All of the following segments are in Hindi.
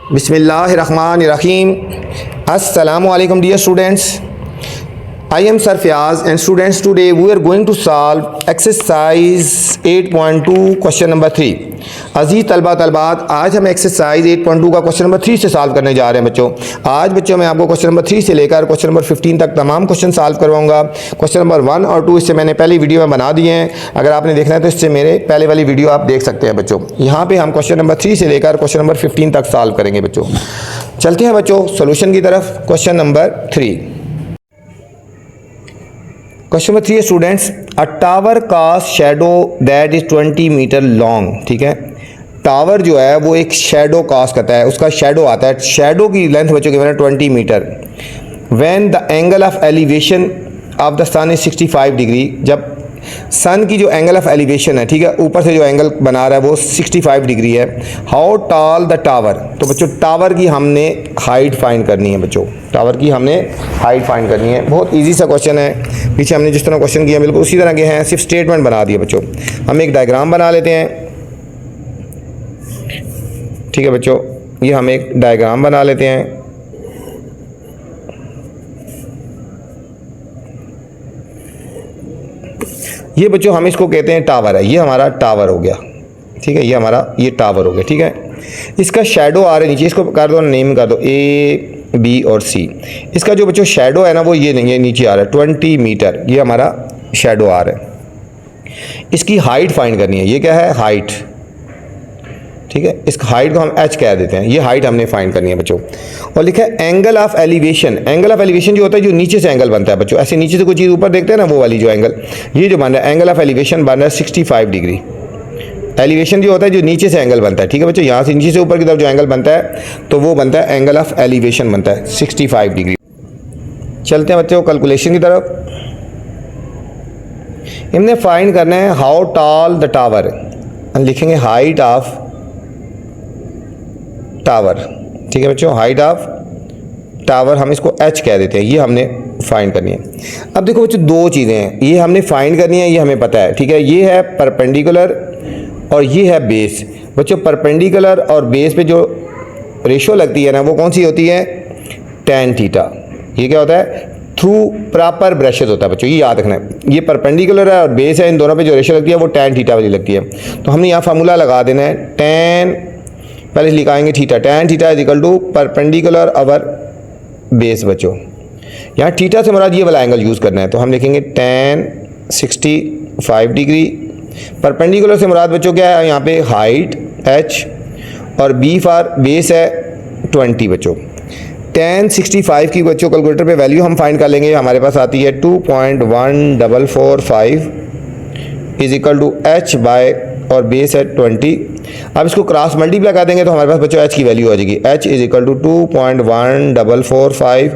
बिस्मिल्लाहिर्रहमानिर्रहीम। अस्सलामु अलैकुम dear students, I am Sir Fiaz and students, today we are going to solve exercise 8.2 question number 3। अजीज तलबा तलबात, आज हम एक्सरसाइज 8.2 का क्वेश्चन नंबर 3 से सॉल्व करने जा रहे हैं बच्चों। आज बच्चों मैं आपको क्वेश्चन नंबर 3 से लेकर क्वेश्चन नंबर 15 तक तमाम क्वेश्चन सॉल्व करवाऊंगा। क्वेश्चन नंबर 1 और 2 इससे मैंने पहली वीडियो में बना दिए हैं, अगर आपने देखना है तो इससे मेरे पहले वाली वीडियो आप देख सकते हैं बच्चों। यहाँ पर हम क्वेश्चन नंबर 3 से लेकर क्वेश्चन नंबर 15 तक सॉल्व करेंगे बच्चों। चलते हैं बच्चों सोल्यूशन की तरफ। Question number 3, question number 3 students, a tower का shadow that is 20 metre long. ठीक है, टावर जो है वो एक शैडो कास्ट करता है, उसका शैडो आता है। शैडो की लेंथ बच्चों के 20 metre. When the angle of elevation of the sun is 65 degree, जब सन की जो एंगल ऑफ एलिवेशन है, ठीक है, ऊपर से जो एंगल बना रहा है वो 65 डिग्री है। हाउ टॉल द टावर, तो बच्चों टावर की हमने हाइट फाइंड करनी है बच्चों, टावर की हमने हाइट फाइंड करनी है। बहुत इजी सा क्वेश्चन है, पीछे हमने जिस तरह क्वेश्चन किया बिल्कुल उसी तरह के हैं, सिर्फ स्टेटमेंट बना दिए बच्चों। हम एक डायग्राम बना लेते हैं, ठीक है बच्चों, ये हम एक डायग्राम बना लेते हैं। ये बच्चों हम इसको कहते हैं टावर है, ये हमारा टावर हो गया, ठीक है, ये हमारा ये टावर हो गया, ठीक है। इसका शैडो आ रहा है नीचे, इसको कर दो नेम कर दो ए बी और सी। इसका जो बच्चों शैडो है ना वो ये नहीं है, नीचे आ रहा है 20 मीटर, ये हमारा शैडो आ रहा है। इसकी हाइट फाइंड करनी है, ये क्या है हाइट, ठीक है, इस हाइट को हम h कह देते हैं, ये हाइट हमने फाइंड करनी है बच्चों। और लिखा है angle of elevation. Angle of elevation जो होता है जो नीचे से एंगल बनता है बच्चों, ऐसे नीचे से कोई चीज़ ऊपर देखते हैं ना वो वाली जो एंगल, ये जो बन रहा है एंगल ऑफ एलिवेशन बन रहा है 65 डिग्री। एलिवेशन जो होता है जो नीचे से एंगल बनता है, ठीक है बच्चों, यहाँ से नीचे से ऊपर की तरफ जो एंगल बनता है तो वो बनता है एंगल ऑफ एलिवेशन बनता है 65 डिग्री। चलते हैं बच्चों कैलकुलेशन की तरफ। हमने फाइंड करना है हाउ टॉल द टावर, लिखेंगे हाइट ऑफ टावर, ठीक है बच्चों, हाइट ऑफ टावर हम इसको h कह देते हैं, ये हमने फाइंड करनी है। अब देखो बच्चों दो चीज़ें हैं, ये हमने फाइंड करनी है, ये हमें पता है, ठीक है, ये है परपेंडिकुलर और ये है बेस। बच्चों परपेंडिकुलर और बेस पे जो रेशो लगती है ना वो कौन सी होती है, tan थीटा। ये क्या होता है, थ्रू प्रॉपर ब्रशेज होता है बच्चों, ये याद रखना है। ये परपेंडिकुलर है और बेस है, इन दोनों पे जो रेशो लगती है वो tan थीटा वाली लगती है। तो हमने यहाँ फार्मूला लगा देना है, tan पहले लिखाएंगे theta, tan theta is equal to perpendicular over base बच्चों। यहाँ थीटा से मुराद ये वाला एंगल यूज़ करना है, तो हम लिखेंगे tan 65 डिग्री। परपेंडिकुलर से मुराद बच्चों क्या है, यहाँ पे हाइट h और b फॉर बेस है 20 बच्चों। tan 65 की बच्चों कैलकुलेटर पे वैल्यू हम फाइंड कर लेंगे, हमारे पास आती है 2.1445 is equal to h by और बेस है 20। अब इसको क्रॉस मल्टीप्लाई कर देंगे तो हमारे पास बच्चों h की वैल्यू आ जाएगी, h is equal to 2.1445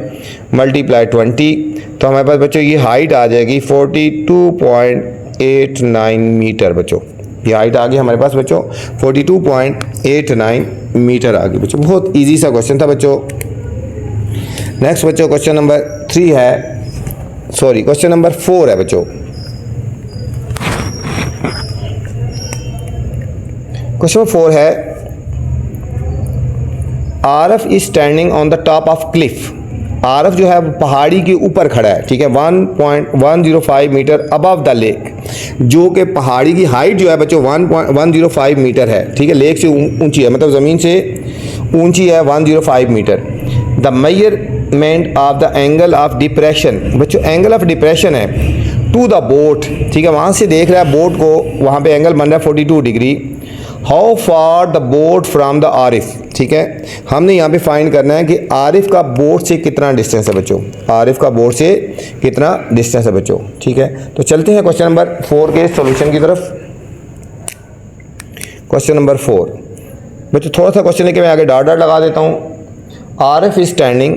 multiply 20, तो हमारे पास बच्चों ये हाइट आ जाएगी 42.89 मीटर बच्चों। ये हाइट आ गई हमारे पास बच्चों 42.89 मीटर आ गई बच्चों। बहुत इजी सा क्वेश्चन था बच्चों। नेक्स्ट बच्चों क्वेश्चन नंबर 3 है, सॉरी क्वेश्चन नंबर 4 है बच्चों। क्वेश्चन 4 है, Araf is standing on the top of cliff. Araf जो है पहाड़ी के ऊपर खड़ा है, ठीक है, 1.105 मीटर अबव द लेक, जो कि पहाड़ी की हाइट जो है बच्चों 1.105 मीटर है, ठीक है, लेक से ऊंची है, मतलब ज़मीन से ऊंची है 105 metre. The measurement of the angle of depression, बच्चों एंगल ऑफ डिप्रेशन है टू द बोट, ठीक है, वहाँ से देख रहा है बोट को, वहाँ पे एंगल बन रहा है 42 degree. How far the boat from the Arif, ठीक है, हमने यहाँ पे फाइंड करना है कि आरिफ का बोट से कितना डिस्टेंस है बच्चों, आरिफ का बोट से कितना डिस्टेंस है बच्चों, ठीक है। तो चलते हैं क्वेश्चन नंबर 4 के सॉल्यूशन की तरफ। क्वेश्चन नंबर 4 बच्चों, थोड़ा सा क्वेश्चन लेके मैं आगे डॉट डॉट लगा देता हूँ। Arif is standing,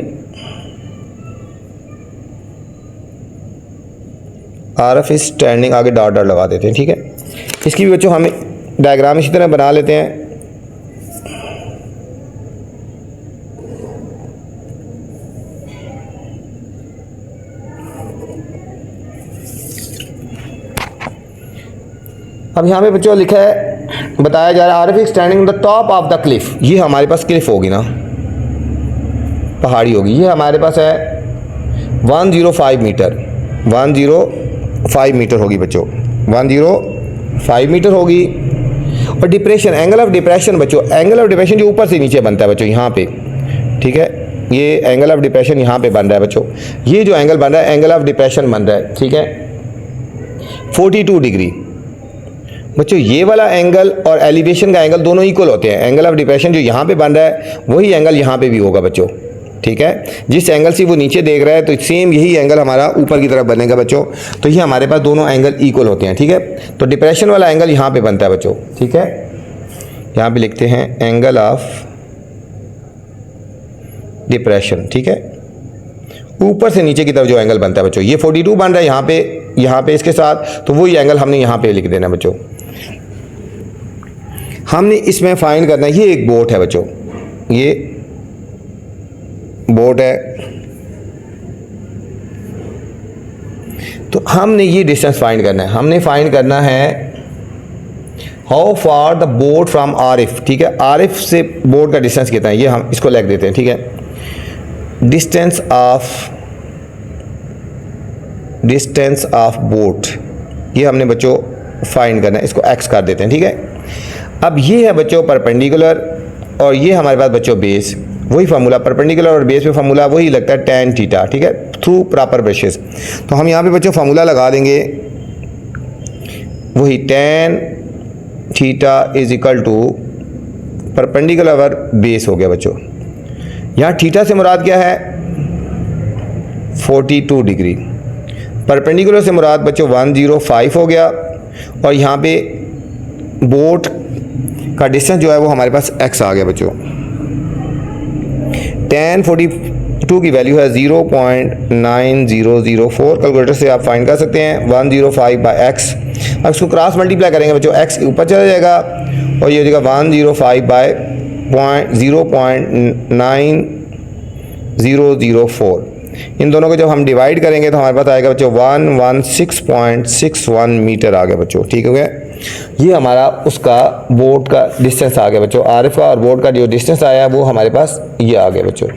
Araf is standing, आगे डॉट डॉट लगा देते हैं, ठीक है। इसकी भी बच्चों हम डायग्राम इसी तरह बना लेते हैं। अब यहाँ पे बच्चों लिखा है, बताया जा रहा है Araf is standing the top of the cliff, ये हमारे पास क्लिफ होगी ना, पहाड़ी होगी। ये हमारे पास है 105 मीटर, 105 मीटर होगी बच्चों, 105 मीटर होगी। और डिप्रेशन, एंगल ऑफ डिप्रेशन बच्चों, एंगल ऑफ डिप्रेशन जो ऊपर से नीचे बनता है बच्चों यहाँ पे, ठीक है, ये एंगल ऑफ डिप्रेशन यहाँ पे बन रहा है बच्चों, ये जो एंगल बन रहा है एंगल ऑफ डिप्रेशन बन रहा है, ठीक है, 42 डिग्री बच्चों। ये वाला एंगल और एलिवेशन का एंगल दोनों इक्वल होते हैं। एंगल ऑफ डिप्रेशन जो यहाँ पे बन रहा है वही एंगल यहाँ पे भी होगा बच्चों, ठीक है। जिस एंगल से वो नीचे देख रहा है तो सेम यही एंगल हमारा ऊपर की तरफ बनेगा बच्चों। तो ये हमारे पास दोनों एंगल इक्वल होते हैं, ठीक है। तो डिप्रेशन वाला एंगल यहाँ पे बनता है बच्चों, ठीक है। यहाँ पे लिखते हैं एंगल ऑफ डिप्रेशन, ठीक है। ऊपर से नीचे की तरफ जो एंगल बनता है बच्चों, ये 42 बन रहा है यहाँ पे इसके साथ, तो वही एंगल हमने यहाँ पे लिख देना बच्चों। हमने इसमें फाइंड करना है, ये एक बोट है बच्चों, ये बोट है, तो हमने ये डिस्टेंस फाइंड करना है। हमने फाइंड करना है how far the boat from Arif, ठीक है। आरिफ से बोट का डिस्टेंस कितना है, ये हम इसको लिख देते हैं, ठीक है। डिस्टेंस ऑफ बोट, ये हमने बच्चों फाइंड करना है, इसको एक्स कर देते हैं, ठीक है। अब ये है बच्चों परपेंडिकुलर और ये हमारे पास बच्चों बेस, वही फार्मूला परपेंडिकुलर और बेस पे फार्मूला वही लगता है tan थीटा, ठीक है, थ्रू प्रॉपर ब्रशेस। तो हम यहाँ पे बच्चों फार्मूला लगा देंगे, वही tan theta is equal to perpendicular over base हो गया बच्चों। यहाँ थीटा से मुराद क्या है 42 डिग्री, परपेंडिकुलर से मुराद बच्चों 105 हो गया, और यहाँ पे बोट का डिस्टेंस जो है वो हमारे पास x आ गया बच्चों। tan 42 की वैल्यू है 0.9004, कैलकुलेटर से आप फाइंड कर सकते हैं 105 बाई x। अब इसको क्रॉस मल्टीप्लाई करेंगे बच्चों, x ऊपर चला जाएगा और ये हो जाएगा 105 बाई 0.9004। इन दोनों को जब हम डिवाइड करेंगे तो हमारे पास आएगा बच्चों 116.61 मीटर आ गया बच्चों, ठीक हो गया। ये हमारा उसका बोट का डिस्टेंस आ गया बच्चों, आरिफ का और बोट का जो डिस्टेंस आया वो हमारे पास ये आ गया बच्चों,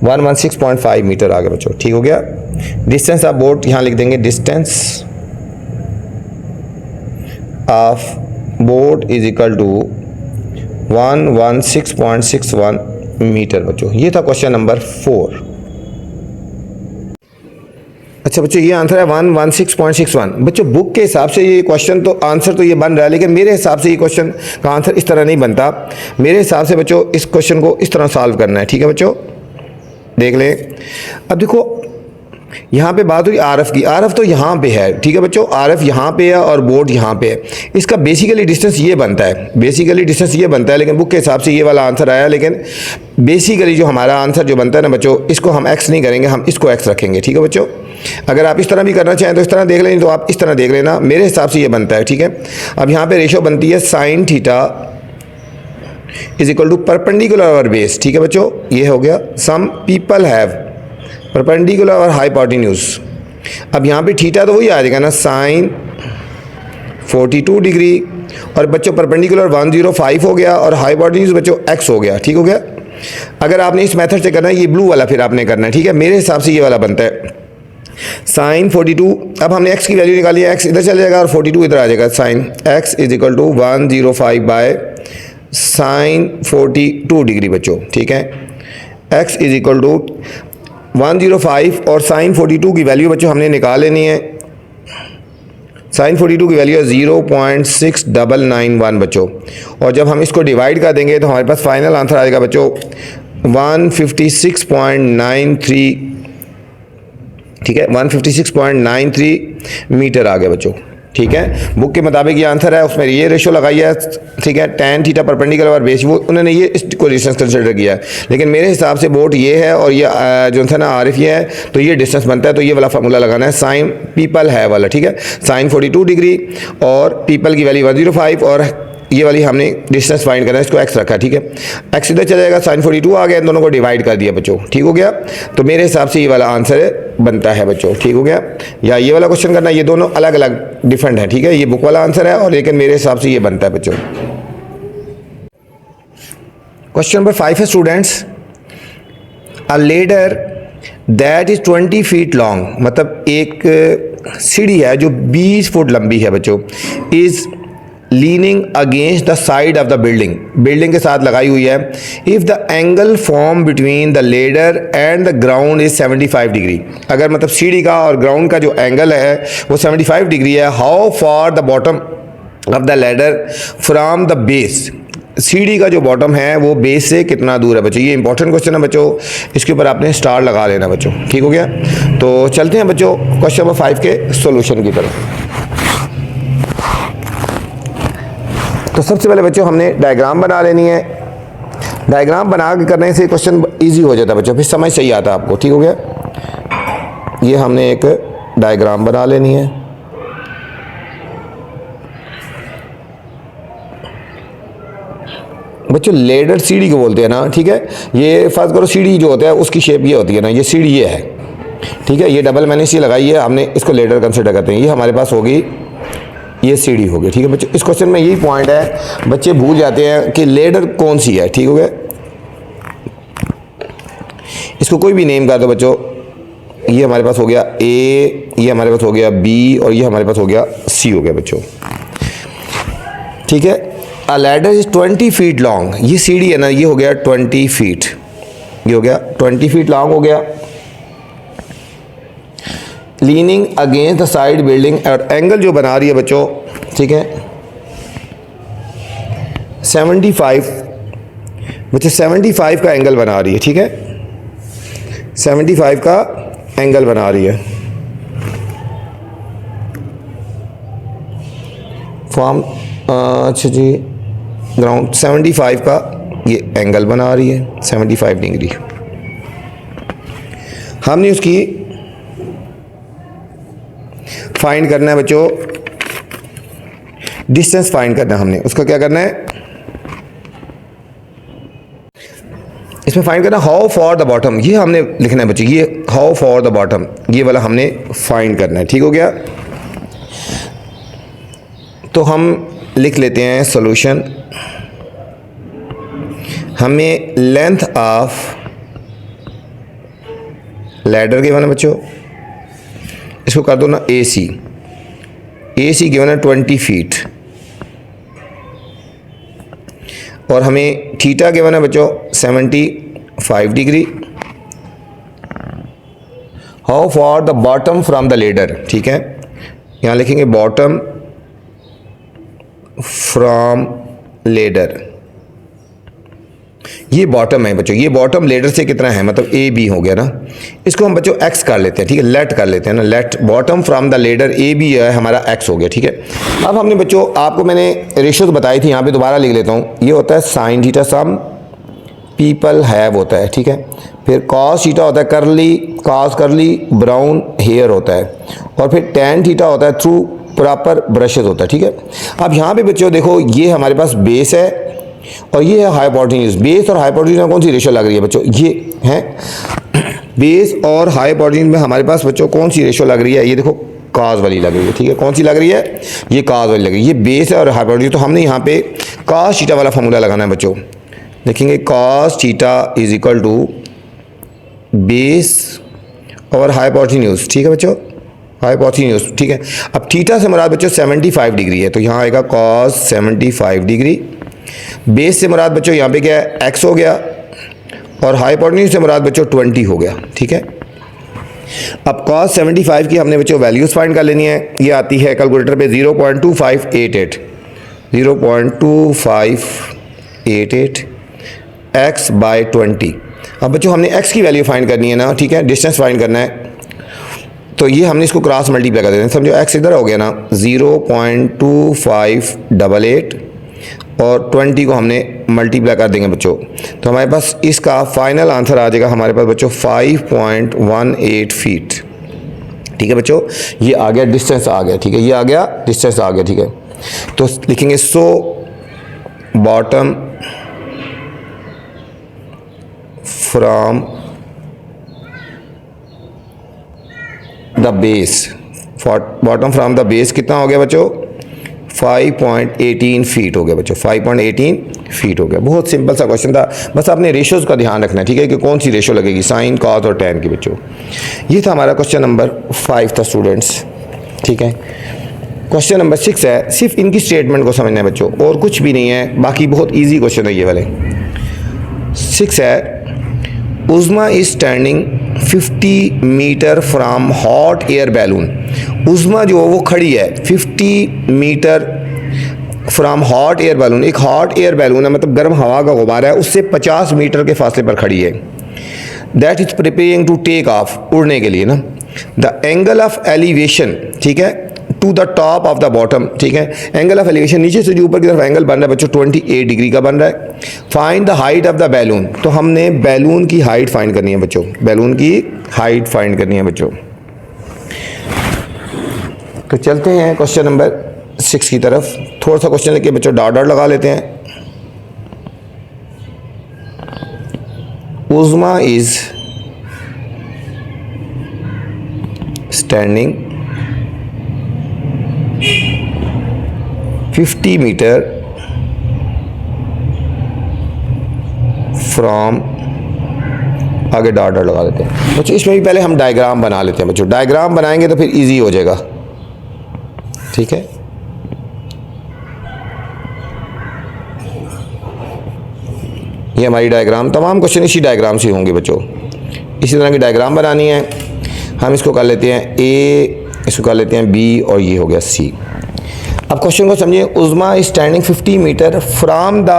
116.5 मीटर आ गया बच्चों, ठीक हो गया। डिस्टेंस ऑफ बोट यहाँ लिख देंगे, distance of boat is equal to 116.61 metre बच्चों। ये था क्वेश्चन नंबर 4। अच्छा बच्चों, ये आंसर है 116.61। बच्चों बुक के हिसाब से ये क्वेश्चन तो आंसर तो ये बन रहा है, लेकिन मेरे हिसाब से ये क्वेश्चन का आंसर इस तरह नहीं बनता। मेरे हिसाब से बच्चों इस क्वेश्चन को इस तरह सॉल्व करना है, ठीक है बच्चों, देख लें। अब देखो यहाँ पे बात हुई आरएफ की, आरएफ तो यहाँ पे है, ठीक है बच्चों, आरएफ यहाँ पे है और बोट यहाँ पे है। इसका बेसिकली डिस्टेंस ये बनता है, बेसिकली डिस्टेंस ये बनता है, लेकिन बुक के हिसाब से ये वाला आंसर आया। लेकिन बेसिकली जो हमारा आंसर जो बनता है ना बच्चों, इसको हम एक्स नहीं करेंगे, हम इसको एक्स रखेंगे, ठीक है बच्चों। अगर आप इस तरह भी करना चाहें तो इस तरह देख लें, तो आप इस तरह देख लेना। मेरे हिसाब से ये बनता है, ठीक है। अब यहाँ पे रेशो बनती है sine theta is equal to perpendicular over base, ठीक है बच्चों, ये हो गया। सम पीपल हैव परपेंडिकुलर और हाइपोटेन्यूज। अब यहाँ पे थीटा तो वही आ जाएगा ना, साइन 42 डिग्री, और बच्चों परपेंडिकुलर 105 हो गया और हाइपोटेन्यूज बच्चों x हो गया, ठीक हो गया। अगर आपने इस मेथड से करना है, ये ब्लू वाला फिर आपने करना है, ठीक है। मेरे हिसाब से ये वाला बनता है साइन 42। अब हमने x की वैल्यू निकाली है, x इधर चला जाएगा और 42 इधर आ जाएगा। Sine x is equal to 105 by sine 42 degree बच्चों, ठीक है। x इज इक्वल टू 105 और साइन 42 की वैल्यू बच्चों हमने निकाल लेनी है। साइन 42 की वैल्यू है 0.6991 बच्चों, और जब हम इसको डिवाइड कर देंगे तो हमारे पास फाइनल आंसर आएगा बच्चों 156.93, ठीक है, 156.93 मीटर आ गया बच्चों, ठीक है। बुक के मुताबिक ये आंसर है, उसमें ये रेशो लगाई है, ठीक है, tan थीटा परपेंडिकुलर और बेस, वो उन्होंने ये इसको डिस्टेंस कंसिडर किया है। लेकिन मेरे हिसाब से बोट ये है और ये जो था ना आरिफ ये है, तो ये डिस्टेंस बनता है। तो ये वाला फार्मूला लगाना है, साइन पीपल है वाला, ठीक है, साइन 42 डिग्री और पीपल की वैल्यू 105 और ये वाली हमने डिस्टेंस फाइंड करना है, इसको x रखा, ठीक है। x इधर चला जाएगा, साइन 42 आ गया, इन दोनों को डिवाइड कर दिया बच्चों, ठीक हो गया। तो मेरे हिसाब से ये वाला आंसर बनता है बच्चों, ठीक हो गया। या ये वाला क्वेश्चन करना, ये दोनों अलग अलग डिफरेंट है, ठीक है। ये बुक वाला आंसर है और लेकिन मेरे हिसाब से ये बनता है बच्चों। क्वेश्चन नंबर 5 है students, a ladder that is 20 feet long, मतलब एक सीढ़ी है जो 20 फुट लंबी है बच्चों, is leaning against the side of the building, building के साथ लगाई हुई है। If the angle form between the ladder and the ground is 75 degree, अगर मतलब सीढ़ी का और ग्राउंड का जो एंगल है वो 75 डिग्री है, how far the bottom of the ladder from the base, सीढ़ी का जो बॉटम है वो बेस से कितना दूर है बच्चों। ये इंपॉर्टेंट क्वेश्चन है बच्चों, इसके ऊपर आपने स्टार लगा लेना बच्चों, ठीक हो गया। तो चलते हैं बच्चों क्वेश्चन नंबर 5 के सॉल्यूशन की तरफ। तो सबसे पहले बच्चों हमने डायग्राम बना लेनी है, डायग्राम बना के करने से क्वेश्चन इजी हो जाता है बच्चों, फिर समझ सही आता है आपको, ठीक हो गया। ये हमने एक डायग्राम बना लेनी है। बच्चों लेडर सीढ़ी को बोलते हैं ना, ठीक है। ये फर्ज करो सीढ़ी जो होता है उसकी शेप ये होती है ना, ये सीढ़ी ये है, ठीक है। ये डबल मैंने सी लगाई है, हमने इसको लेडर कंसिडर करते हैं। ये हमारे पास होगी, ये सीढ़ी होगी, ठीक है बच्चों। इस क्वेश्चन में यही पॉइंट है, बच्चे भूल जाते हैं कि लेडर कौन सी है, ठीक हो गया। इसको कोई भी नेम कर दो बच्चों, ये हमारे पास हो गया ए, ये हमारे पास हो गया बी और ये हमारे पास हो गया सी हो गया बच्चों, ठीक है। अ लैडर इज 20 फीट लॉन्ग, ये सीढ़ी है ना, ये हो गया 20 फीट, ये हो गया 20 फीट लॉन्ग हो गया। Leaning against the side building, और एंगल जो बना रही है बच्चों, ठीक है 75 बच्चों, 75 का एंगल बना रही है, ठीक है 75 का एंगल बना रही है। फॉर्म अच्छा जी, ग्राउंड 75 का ये एंगल बना रही है 75 डिग्री। हमने उसकी फाइंड करना है बच्चों, डिस्टेंस फाइंड करना है हमने, उसका क्या करना है, इसमें फाइंड करना हाउ फॉर द बॉटम, ये हमने लिखना है बच्चों, ये हाउ फॉर द बॉटम, ये वाला हमने फाइंड करना है, ठीक हो गया। तो हम लिख लेते हैं सॉल्यूशन। हमें लेंथ ऑफ लैडर गिवन है बच्चों, इसको कर दो ना ए सी, ए सी गिवन है 20 फीट, और हमें थीटा गिवन है बच्चों 75 degree. How for the bottom from the ladder, ठीक है, यहाँ लिखेंगे बॉटम फ्रॉम लेडर, ये बॉटम है बच्चों, ये बॉटम लेडर से कितना है, मतलब ए बी हो गया ना, इसको हम बच्चों एक्स कर लेते हैं, ठीक है, लेट कर लेते हैं ना, let bottom from the ladder A B है हमारा एक्स हो गया, ठीक है। अब हमने बच्चों आपको मैंने रेशियोज बताई थी, यहाँ पे दोबारा लिख लेता हूँ। ये होता है sine theta some people have होता है, ठीक है। फिर कॉस थीटा होता है करली, कॉस करली ब्राउन हेयर होता है, और फिर टैन थीटा होता है थ्रू प्रॉपर ब्रशेज होता है, ठीक है। अब यहाँ पे बच्चों देखो, ये हमारे पास बेस है और ये है हाइपोटेन्यूज। बेस और हाइपोटेन्यूज में कौन सी रेशियो लग रही है बच्चों, ये है बेस और हाइपोटेन्यूज में हमारे पास बच्चों कौन सी रेशियो लग रही है, ये देखो काज वाली लग रही है, ठीक है। कौन सी लग रही है, ये काज वाली लग रही है, ये बेस है और हाइपोटेन्यूज। तो हमने यहाँ पे काज थीटा वाला फॉर्मूला लगाना है बच्चों, देखेंगे cos theta is equal to base और हाइपोटेन्यूज, ठीक है बच्चों, हाइपोटेन्यूज, ठीक है। अब थीटा से मुराद बच्चों 75 डिग्री है, तो यहाँ आएगा कॉस 75 डिग्री। बेस से मुराद बच्चों यहाँ पे क्या है, एक्स हो गया, और हाइपोटेन्यूज से मुराद बच्चों 20 हो गया, ठीक है। अब कॉस 75 की हमने बच्चों वैल्यूज फाइंड कर लेनी है। ये आती है कैलकुलेटर पे 0.2588, 0.2588 एक्स बाई 20। अब बच्चों हमने एक्स की वैल्यू फाइंड करनी है ना, ठीक है, डिस्टेंस फाइंड करना है। तो ये हमने इसको क्रॉस मल्टीप्लाई कर देते हैं, समझो एक्स इधर हो गया ना 0.2588 और 20 को हमने मल्टीप्लाई कर देंगे बच्चों, तो हमारे पास इसका फाइनल आंसर आ जाएगा हमारे पास बच्चों 5.18 फीट, ठीक है बच्चों। ये आ गया डिस्टेंस आ गया, ठीक है, ये आ गया डिस्टेंस आ गया, ठीक है। तो लिखेंगे so bottom from the base, bottom from the base कितना हो गया बच्चों 5.18 फीट हो गया बच्चों, 5.18 फीट हो गया। बहुत सिंपल सा क्वेश्चन था, बस आपने रेशोज़ का ध्यान रखना है, ठीक है, कि कौन सी रेशो लगेगी, साइन, कॉस और टैन की बच्चों। ये था हमारा क्वेश्चन नंबर 5 था स्टूडेंट्स, ठीक है। क्वेश्चन नंबर 6 है, सिर्फ इनकी स्टेटमेंट को समझना है बच्चों, और कुछ भी नहीं है, बाकी बहुत ईजी क्वेश्चन है ये वाले। 6 है, Uzma is standing 50 metre from hot air balloon. Uzma जो वो खड़ी है 50 metre from hot air balloon. एक हॉट एयर बैलून है, मतलब गर्म हवा का गुब्बारा है, उससे 50 मीटर के फासले पर खड़ी है। That is preparing to take off, उड़ने के लिए ना। द एंगल ऑफ एलिवेशन, ठीक है, to the top of the bottom, ठीक है, एंगल ऑफ एलिवेशन नीचे से जो ऊपर की तरफ एंगल बन रहा है बच्चों 28 डिग्री का बन रहा है। Find the height of the balloon, तो हमने बैलून की हाइट फाइंड करनी है बच्चों, बैलून की हाइट फाइंड करनी है बच्चों। तो चलते हैं क्वेश्चन नंबर 6 की तरफ। थोड़ा सा क्वेश्चन लेके बच्चों डॉट डॉट लगा लेते हैं। उज़्मा इज स्टैंडिंग 50 मीटर फ्रॉम, आगे डॉट डॉट लगा देते हैं बच्चों। इसमें भी पहले हम डायग्राम बना लेते हैं बच्चों, डायग्राम बनाएंगे तो फिर इजी हो जाएगा, ठीक है। ये हमारी डायग्राम, तमाम क्वेश्चन इसी डायग्राम से होंगे बच्चों, इसी तरह की डायग्राम बनानी है। हम इसको कर लेते हैं ए, इसको कर लेते हैं बी, और ये हो गया सी। अब क्वेश्चन को समझिए। Uzma is standing 50 metre from the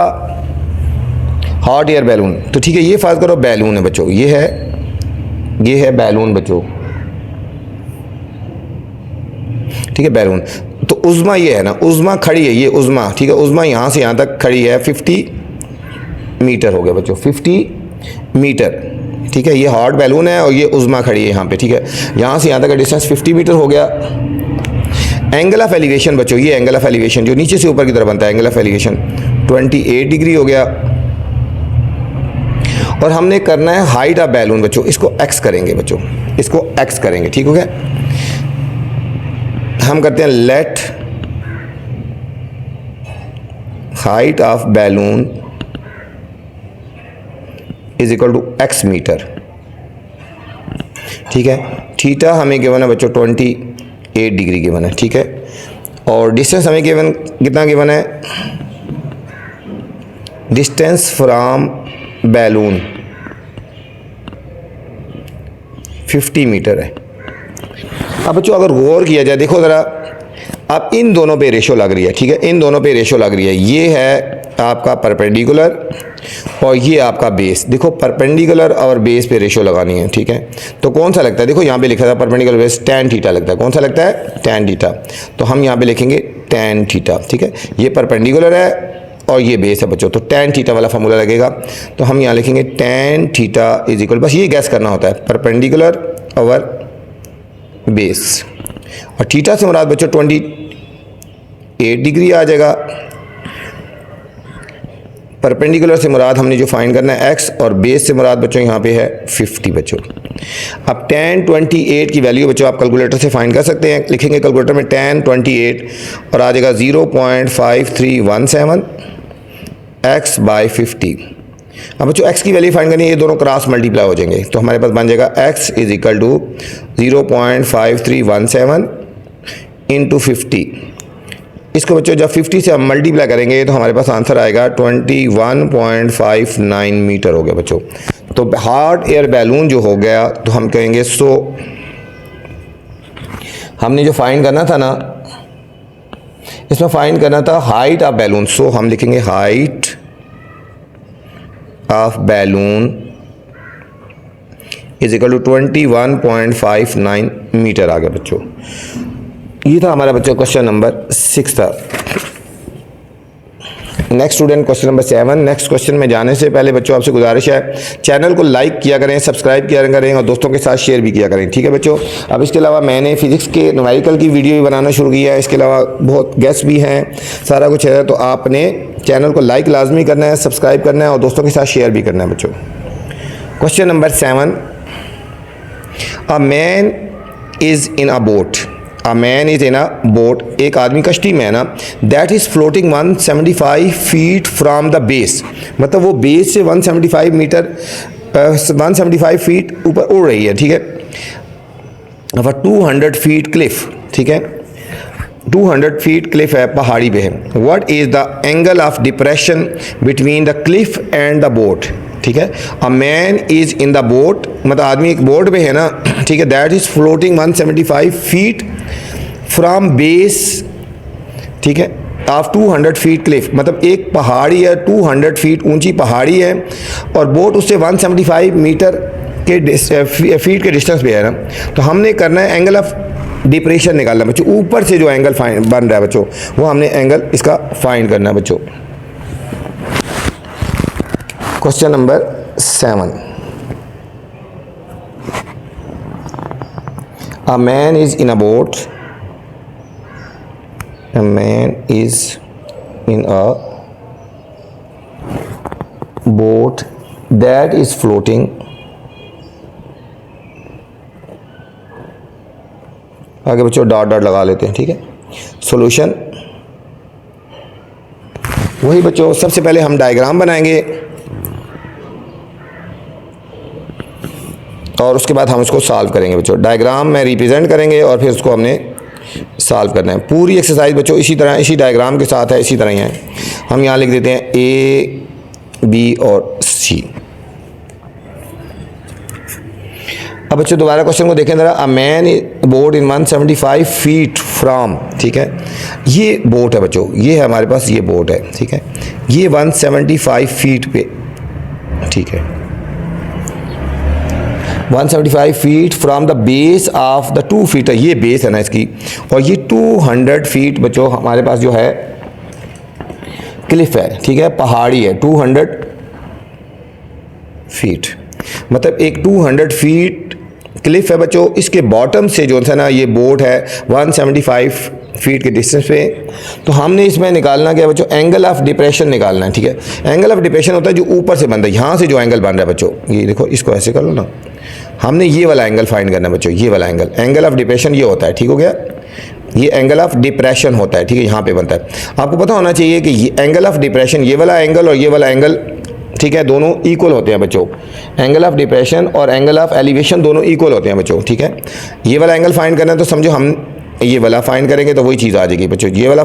hot air balloon, तो ठीक है, ये फर्ज करो बैलून है बच्चों, ये है बैलून बच्चों, ठीक है, बैलून। तो उज़्मा ये है ना, उज़्मा खड़ी है, ये उज़्मा, ठीक है, उज़्मा यहाँ से यहाँ तक खड़ी है, 50 मीटर हो गया बच्चों, 50 मीटर, ठीक है। ये हॉट बैलून है और ये उज़्मा खड़ी है यहाँ पे, ठीक है, यहाँ से यहाँ तक का डिस्टेंस 50 मीटर हो गया। एंगल ऑफ एलिवेशन बच्चों, ये एंगल ऑफ एलिवेशन जो नीचे से ऊपर की तरफ बनता है, एंगल ऑफ एलिवेशन 28 डिग्री हो गया। और हमने करना है हाइट ऑफ बैलून बच्चों, इसको एक्स करेंगे बच्चों, इसको एक्स करेंगे, ठीक हो गया। हम करते हैं let height of balloon is equal to x metre, ठीक है। थीटा हमें गिवन है बच्चों 28 डिग्री गिवन है, ठीक है। और डिस्टेंस हमें गिवन कितना गिवन है, डिस्टेंस फ्रॉम बैलून 50 मीटर है। अब बच्चों अगर गौर किया जाए, देखो ज़रा, अब इन दोनों पे रेशो लग रही है, ठीक है, इन दोनों पे रेशो लग रही है। ये है आपका परपेंडिकुलर और ये आपका बेस। देखो परपेंडिकुलर और बेस पे रेशो लगानी है, ठीक है। तो कौन सा लगता है, देखो यहाँ पे लिखा था परपेंडिकुलर बेस tan थीटा लगता है, कौन सा लगता है, tan थीटा। तो हम यहाँ पे लिखेंगे tan थीटा, ठीक है। ये परपेंडिकुलर है और ये बेस है बच्चों, तो tan थीटा वाला फार्मूला लगेगा। तो हम यहाँ लिखेंगे tan थीटा इज इक्वल, बस ये गैस करना होता है, परपेंडिकुलर और बेस। और थीटा से मुराद बच्चों 28 डिग्री आ जाएगा। परपेंडिकुलर से मुराद हमने जो फाइंड करना है x, और बेस से मुराद बच्चों यहाँ पे है 50 बच्चों। अब tan 28 की वैल्यू बच्चों आप कैलकुलेटर से फाइंड कर सकते हैं। लिखेंगे कैलकुलेटर में tan 28 और आ जाएगा 0.5317 x बाई 50। अब बच्चों x की वैल्यू फाइंड करनी है, ये दोनों क्रॉस मल्टीप्लाई हो जाएंगे, तो हमारे पास बन जाएगा x is equal to 0.5317 into 50। इसको बच्चों जब 50 से हम मल्टीप्लाई करेंगे तो हमारे पास आंसर आएगा 21.59 मीटर हो गया बच्चों। तो हॉट एयर बैलून जो हो गया, तो हम कहेंगे हमने जो फाइंड करना था ना, इसमें फाइंड करना था हाइट ऑफ बैलून, सो हम लिखेंगे height of balloon is equal to 21.59 metre आ गया बच्चों। ये था हमारा बच्चों क्वेश्चन नंबर 6 था। Next student question number 7। Next question में जाने से पहले बच्चों आपसे गुजारिश है, चैनल को लाइक किया करें, सब्सक्राइब किया करें और दोस्तों के साथ शेयर भी किया करें, ठीक है बच्चों। अब इसके अलावा मैंने फिजिक्स के न्यूमेरिकल की वीडियो भी बनाना शुरू किया है, इसके अलावा बहुत गेस्ट भी हैं, सारा कुछ है। तो आपने चैनल को लाइक लाजमी करना है, सब्सक्राइब करना है और दोस्तों के साथ शेयर भी करना है बच्चों। Question number 7, a man is in a boat. A man is in a boat, एक आदमी कश्ती में है ना, that is floating 175 feet from the base, मतलब वो बेस से 175 मीटर 175 फीट ऊपर उड़ रही है, ठीक है, अब 200 फीट क्लिफ, ठीक है, 200 फीट क्लिफ है, पहाड़ी पे है। What is the angle of depression between the Cliff and the boat, ठीक है, a man is in the boat, मतलब आदमी एक बोट पे है ना, ठीक है, that is floating 175 feet from base, ठीक है, ऑफ 200 फीट क्लिफ, मतलब एक पहाड़ी है, 200 फीट ऊंची पहाड़ी है और बोट उससे 175 मीटर के फीट के डिस्टेंस पे है ना, तो हमने करना है एंगल ऑफ डिप्रेशन निकालना बच्चों, ऊपर से जो एंगल फाइंड बन रहा है बच्चों, वो हमने एंगल इसका फाइंड करना है बच्चों। Question number 7, a man is in a boat, a man is in a boat that is floating आगे बच्चों डॉट डॉट लगा लेते हैं, ठीक है। सॉल्यूशन वही बच्चों, सबसे पहले हम डायग्राम बनाएंगे और उसके बाद हम इसको सॉल्व करेंगे बच्चों। डायग्राम में रिप्रेजेंट करेंगे और फिर उसको हमने सॉल्व करना है। पूरी एक्सरसाइज बच्चों इसी तरह, इसी डायग्राम के साथ है, इसी तरह ही है। हम यहाँ लिख देते हैं ए, बी और सी। अब बच्चों दोबारा क्वेश्चन को देखें ज़रा। A man boat in 175 feet from, ठीक है, ये बोट है बच्चों, ये है हमारे पास, ये बोट है, ठीक है, ये 175 फीट पे, ठीक है, 175 feet from the base of the 2 feet है, ये बेस है ना इसकी, और ये 200 फीट बच्चों हमारे पास जो है क्लिफ है, ठीक है, पहाड़ी है, 200 फीट, मतलब एक 200 फीट क्लिफ है बच्चों। इसके बॉटम से जो है ना ये बोट है 175 फीट के डिस्टेंस पे। तो हमने इसमें निकालना क्या बच्चों, एंगल ऑफ डिप्रेशन निकालना है, ठीक है। एंगल ऑफ डिप्रेशन होता है जो ऊपर से बनता है, यहाँ से जो एंगल बन रहा है बच्चों, ये देखो, इसको ऐसे कर लो ना, हमने ये वाला एंगल फाइंड करना है बच्चों, ये वाला एंगल, एंगल ऑफ डिप्रेशन ये होता है, ठीक हो गया, ये एंगल ऑफ डिप्रेशन होता है, ठीक है, यहाँ पे बनता है। आपको पता होना चाहिए कि ये एंगल ऑफ डिप्रेशन, ये वाला एंगल और ये वाला एंगल, ठीक है, दोनों इक्वल होते हैं बच्चों। एंगल ऑफ डिप्रेशन और एंगल ऑफ एलिवेशन दोनों इक्वल होते हैं बच्चों, ठीक है। ये वाला एंगल फाइंड करना है तो समझो हम ये वाला फाइंड करेंगे तो वही चीज़ आ जाएगी बच्चों, ये वाला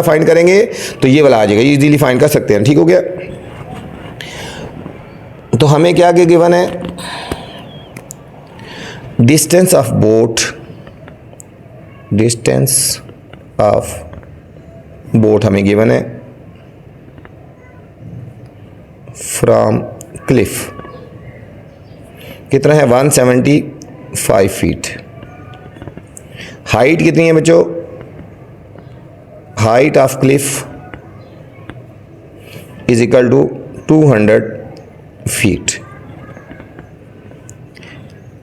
फाइंड करेंगे तो ये वाला आ जाएगा, इजीली फाइंड कर सकते हैं, ठीक हो गया। तो हमें क्या क्या गिवन है, distance of boat, distance of boat हमें गिवन है फ्रॉम क्लिफ, कितना है 175 फीट। हाइट कितनी है बच्चों, height of cliff is equal to 200 feet.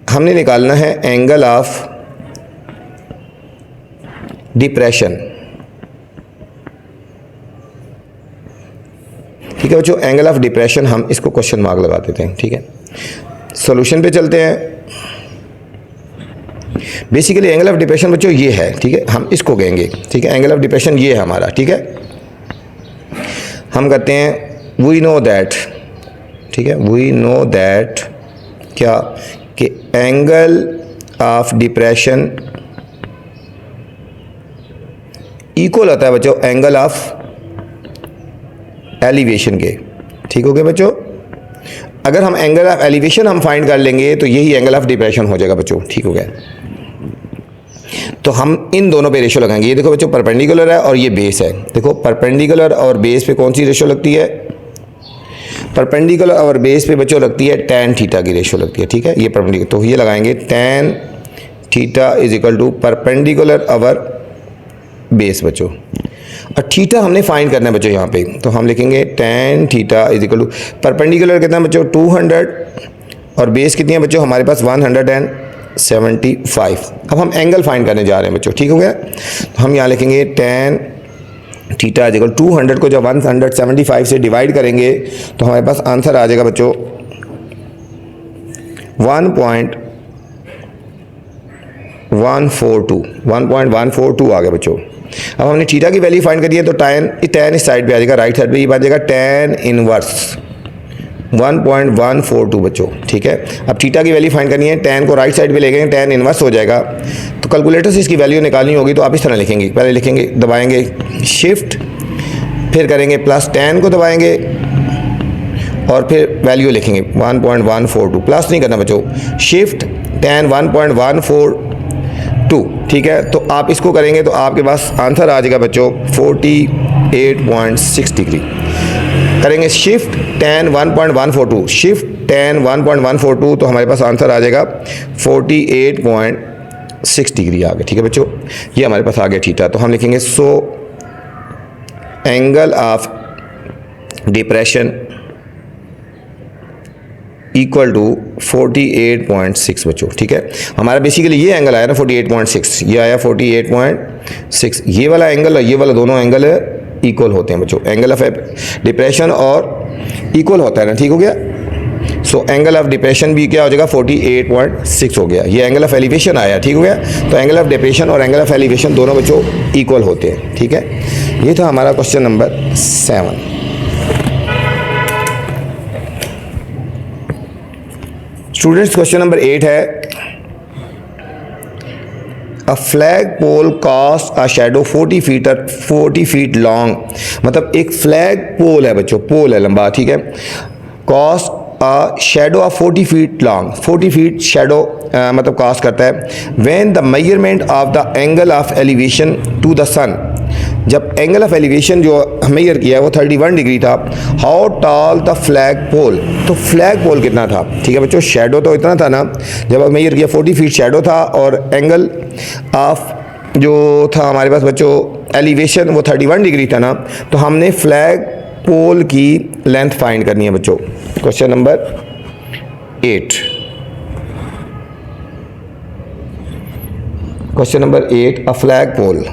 हमने निकालना है एंगल ऑफ डिप्रेशन, ठीक है बच्चों। एंगल ऑफ डिप्रेशन हम इसको क्वेश्चन मार्क लगा देते हैं, ठीक है। सॉल्यूशन पे चलते हैं। बेसिकली एंगल ऑफ डिप्रेशन बच्चों ये है, ठीक है, हम इसको कहेंगे, ठीक है, एंगल ऑफ डिप्रेशन ये है हमारा, ठीक है। हम कहते हैं वी नो दैट, ठीक है, वी नो दैट क्या, कि एंगल ऑफ डिप्रेशन इक्वल होता है बच्चों एंगल ऑफ एलिवेशन के, ठीक हो गया बच्चों। अगर हम एंगल ऑफ एलिवेशन हम फाइंड कर लेंगे तो यही एंगल ऑफ डिप्रेशन हो जाएगा बच्चों, ठीक हो गया। तो हम इन दोनों पे रेशो लगाएंगे। ये देखो बच्चों परपेंडिकुलर है और ये बेस है, देखो परपेंडिकुलर और बेस पे कौन सी रेशो लगती है, परपेंडिकुलर और बेस पे बच्चों लगती है tan थीटा की रेशो लगती है, ठीक है। ये परपेंडिकुलर, तो ये लगाएंगे tan theta is equal to perpendicular over base बच्चों। और थीटा हमने फाइंड करना है बच्चों यहाँ पे, तो हम लिखेंगे tan theta is equal to perpendicular कितना बच्चों 200 और बेस कितनी है बच्चों हमारे पास 175। अब हम एंगल फाइंड करने जा रहे हैं बच्चों, ठीक हो गया। तो हम यहाँ लिखेंगे tan थीटा इज इक्वल 200 को जब 175 से डिवाइड करेंगे तो हमारे पास आंसर आ जाएगा बच्चों 1.1 1.142 आ गया बच्चों। अब हमने थीटा की वैल्यू फाइंड करी है तो tan इस साइड पे आ जाएगा, राइट साइड पे ये बन जाएगा tan इनवर्स 1.142 बच्चों, ठीक है। अब थीटा की वैल्यू फाइंड करनी है, tan को राइट साइड पे ले गए, tan इनवर्स हो जाएगा। तो कैलकुलेटर से इसकी वैल्यू निकालनी होगी तो आप इस तरह लिखेंगे, पहले लिखेंगे दबाएंगे शिफ्ट, फिर करेंगे प्लस tan को दबाएंगे और फिर वैल्यू लिखेंगे 1.142, प्लस नहीं करना बच्चों, शिफ्ट tan 1.142, ठीक है। तो आप इसको करेंगे तो आपके पास आंसर आ जाएगा बच्चों 48.6 डिग्री। करेंगे शिफ्ट tan 1.142, शिफ्ट tan 1.142 तो हमारे पास आंसर आ जाएगा 48.6 डिग्री आ गया, ठीक है बच्चों। ये हमारे पास आ गया थीटा। तो हम लिखेंगे so angle of depression equal to 48.6 बच्चों, ठीक है। हमारा बेसिकली ये एंगल आया ना 48.6, ये आया 48.6। ये वाला एंगल और ये वाला दोनों एंगल इक्वल होते हैं बच्चों, एंगल ऑफ डिप्रेशन और इक्वल होता है ना, ठीक हो गया। सो एंगल ऑफ डिप्रेशन भी क्या हो जाएगा 48.6 हो गया। ये एंगल ऑफ एलिवेशन आया, ठीक हो गया। तो एंगल ऑफ डिप्रेशन और एंगल ऑफ एलिवेशन दोनों बच्चों इक्वल होते हैं, ठीक है। ये था हमारा question number 7। Students question number 8 है a flag pole cast a shadow 40 feet long, मतलब एक फ्लैग पोल है बच्चों, पोल है लंबा, ठीक है। Cast a shadow of 40 feet long, 40 feet shadow मतलब कास्ट करता है। When the measurement of the angle of elevation to the sun, जब एंगल ऑफ एलिवेशन जो मेजर किया है वो 31 डिग्री था। हाउ टॉल द फ्लैग पोल, तो फ्लैग पोल कितना था, ठीक है बच्चों। शैडो तो इतना था ना, जब अब मेजर किया 40 फीट शैडो था और एंगल ऑफ जो था हमारे पास बच्चों एलिवेशन वो 31 डिग्री था ना, तो हमने फ्लैग पोल की लेंथ फाइंड करनी है बच्चों। Question number 8, question number 8 a flag pole.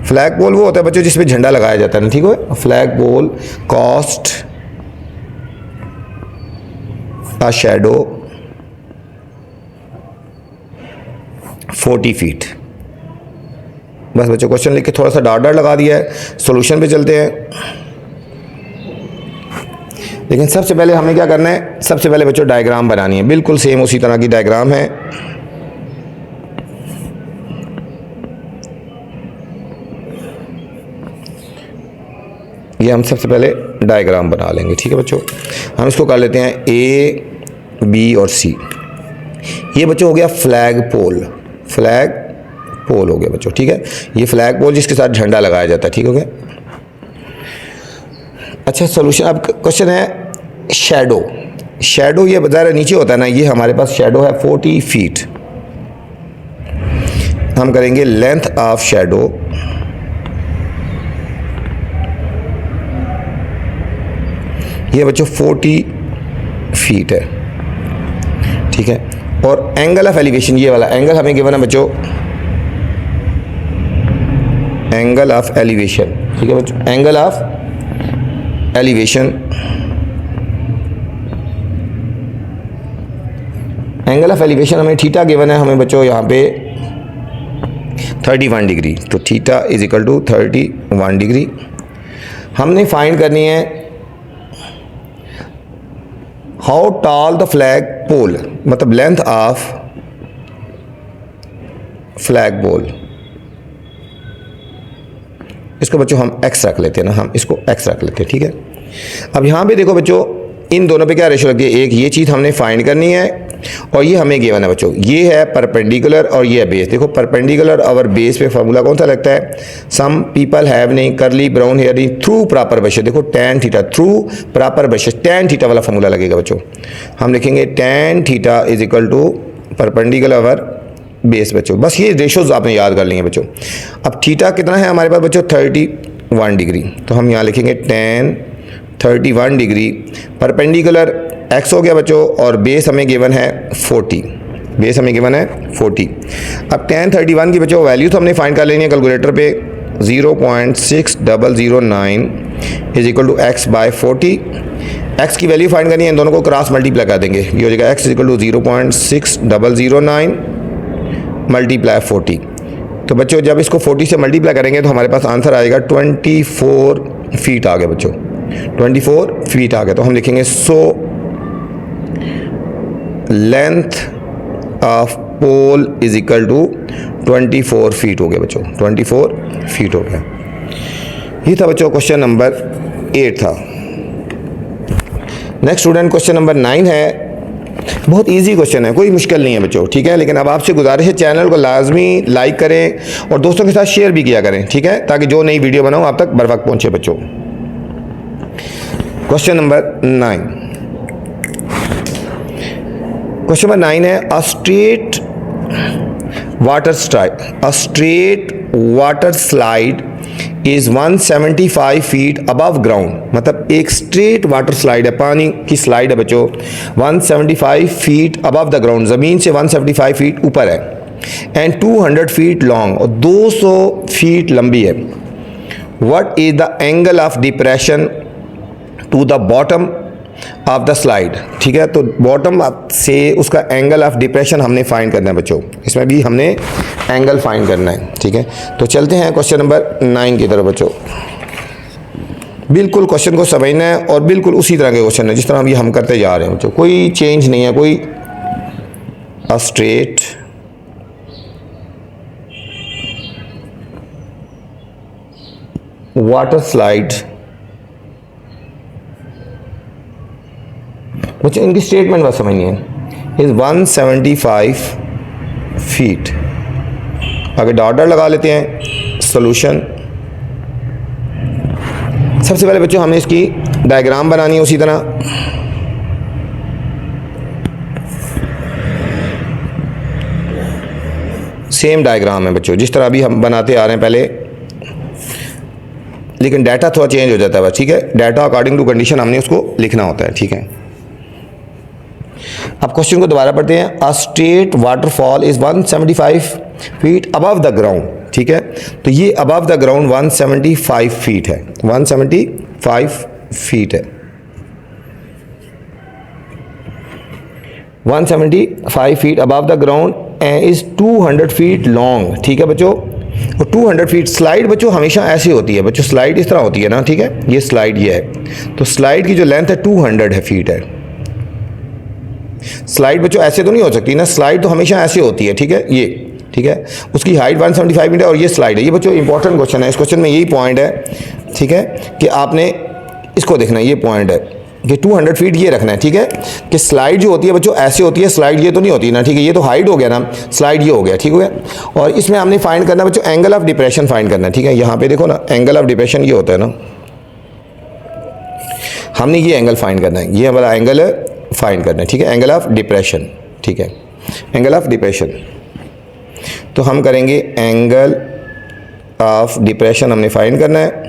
Flagpole वो होता है बच्चों जिसमें झंडा लगाया जाता है ना, ठीक है। Flag pole cost a shadow 40 feet. बस बच्चों क्वेश्चन लिख के थोड़ा सा डॉट लगा दिया है, सॉल्यूशन पे चलते हैं। लेकिन सबसे पहले हमें क्या करना है, सबसे पहले बच्चों डायग्राम बनानी है, बिल्कुल सेम उसी तरह की डायग्राम है। ये हम सबसे पहले डायग्राम बना लेंगे, ठीक है बच्चों। हम इसको कर लेते हैं ए, बी और सी। ये बच्चों हो गया फ्लैग पोल, फ्लैग पोल हो गया बच्चों, ठीक है। ये फ्लैग पोल जिसके साथ झंडा लगाया जाता है, ठीक हो गया। अच्छा सॉल्यूशन, अब क्वेश्चन है शैडो। शैडो ये ज़रा नीचे होता है ना, ये हमारे पास शैडो है 40 फीट। हम करेंगे लेंथ ऑफ शैडो ये बच्चों 40 फीट है, ठीक है। और एंगल ऑफ एलिवेशन ये वाला एंगल हमें गिवन है बच्चों, एंगल ऑफ एलिवेशन, ठीक है बच्चों। Angle of elevation, angle of elevation हमें थीटा गिवन है हमें बच्चों यहाँ पे 31 डिग्री। तो theta is equal to 31 degree. हमने फाइंड करनी है how tall the flag pole, मतलब लेंथ ऑफ फ्लैग पोल। इसको बच्चों हम x रख लेते हैं ना, हम इसको x रख लेते हैं, ठीक है। अब यहाँ पे देखो बच्चों इन दोनों पे क्या रेशो लगती है, एक ये चीज़ हमने फाइंड करनी है और ये हमें गिवन है बच्चों, ये है परपेंडिकुलर और ये है बेस। देखो परपेंडिकुलर और बेस पे फार्मूला कौन सा लगता है, सम पीपल हैव नहीं करली ब्राउन हेयर नहीं थ्रू प्रॉपर ब्रशेस। देखो tan theta through proper brushes, tan theta वाला फार्मूला लगेगा बच्चों। हम लिखेंगे tan theta is equal to perpendicular और बेस बच्चों। बस ये रेशोज आपने याद कर लेंगे बच्चों। अब थीटा कितना है हमारे पास बच्चों 31 डिग्री, तो हम यहाँ लिखेंगे tan 31 डिग्री। परपेंडिकुलर x हो गया बच्चों और बेस हमें गिवन है 40, बेस हमें गिवन है 40। अब tan 31 की बच्चों वैल्यू तो हमने फाइंड कर लेनी है कैलकुलेटर पे, 0.6009 is equal to x by 40। X की वैल्यू फाइंड करनी है, इन दोनों को क्रॉस मल्टीप्लाई कर देंगे, ये हो जाएगा एक्स इक्वल टू 0.6009 मल्टीप्लाई 40। तो बच्चों जब इसको 40 से मल्टीप्लाई करेंगे तो हमारे पास आंसर आएगा 24 फीट आ गए बच्चों, 24 फीट आ गए। तो हम लिखेंगे so length of pole is equal to 24 feet हो गया बच्चों, 24 फीट हो गया। ये था बच्चों क्वेश्चन नंबर 8 था। नेक्स्ट स्टूडेंट क्वेश्चन नंबर 9 है। बहुत इजी क्वेश्चन है, कोई मुश्किल नहीं है बच्चों, ठीक है। लेकिन अब आपसे गुजारिश है चैनल को लाजमी लाइक करें और दोस्तों के साथ शेयर भी किया करें, ठीक है, ताकि जो नई वीडियो बनाऊं आप तक बर वक्त पहुंचे बच्चों। क्वेश्चन नंबर 9, क्वेश्चन नंबर 9 है a straight water slide is 175 feet above ground. मतलब एक स्ट्रेट वाटर स्लाइड है, पानी की स्लाइड है बच्चों, 175 फीट अबव द ग्राउंड, ज़मीन से 175 फीट ऊपर है, एंड 200 फीट लॉन्ग, और 200 फीट लंबी है। What is the angle of depression to the bottom of the slide. ठीक है, तो बॉटम से उसका एंगल ऑफ डिप्रेशन हमने फाइंड करना है बच्चों, इसमें भी हमने एंगल फाइंड करना है, ठीक है। तो चलते हैं क्वेश्चन नंबर 9 की तरफ बच्चों। बिल्कुल क्वेश्चन को समझना है और बिल्कुल उसी तरह के क्वेश्चन है जिस तरह हम करते जा रहे हैं बच्चों, कोई चेंज नहीं है, कोई अ स्ट्रेट वाटर स्लाइड। बच्चों इनकी स्टेटमेंट बस समझनी है, इज 175 फीट। आगे डॉट लगा लेते हैं, सॉल्यूशन। सबसे पहले बच्चों हमें इसकी डायग्राम बनानी है उसी तरह। सेम डायग्राम है बच्चों जिस तरह अभी हम बनाते आ रहे हैं पहले, लेकिन डाटा थोड़ा चेंज हो जाता है बस, ठीक है। डाटा अकॉर्डिंग टू कंडीशन हमने उसको लिखना होता है, ठीक है। अब क्वेश्चन को दोबारा पढ़ते हैं। A straight waterfall is 175 feet above the ground, ठीक है। तो ये अबव द ग्राउंड 175 फीट है, 175 फीट है, 175 feet above the ground and is 200 feet long, ठीक है बच्चों। और 200 फीट स्लाइड बच्चों हमेशा ऐसी होती है बच्चों, स्लाइड इस तरह होती है ना, ठीक है। ये स्लाइड ये है, तो स्लाइड की जो लेंथ है 200 है फीट है। स्लाइड बच्चों ऐसे तो नहीं हो सकती ना, स्लाइड तो हमेशा ऐसे होती है, ठीक है, ये, ठीक है। उसकी हाइट 175 फीट है और ये स्लाइड है। ये बच्चों इंपॉर्टेंट क्वेश्चन है, इस क्वेश्चन में यही पॉइंट है, ठीक है, कि आपने इसको देखना है, ये पॉइंट है कि 200 फीट ये रखना है, ठीक है। कि स्लाइड जो होती है बच्चों ऐसे होती है, स्लाइड ये तो नहीं होती ना, ठीक है। ये तो हाइट हो गया ना, स्लाइड ये हो गया, ठीक हो गया। और इसमें हमने फाइंड करना है बच्चों एंगल ऑफ डिप्रेशन फाइंड करना है, ठीक है। यहाँ पे देखो ना, एंगल ऑफ डिप्रेशन ये होता है ना, हमने ये एंगल फाइंड करना है, ये वाला एंगल फाइंड करना है, ठीक है। एंगल ऑफ डिप्रेशन, ठीक है, एंगल ऑफ डिप्रेशन। तो हम करेंगे एंगल ऑफ डिप्रेशन हमने फाइंड करना है,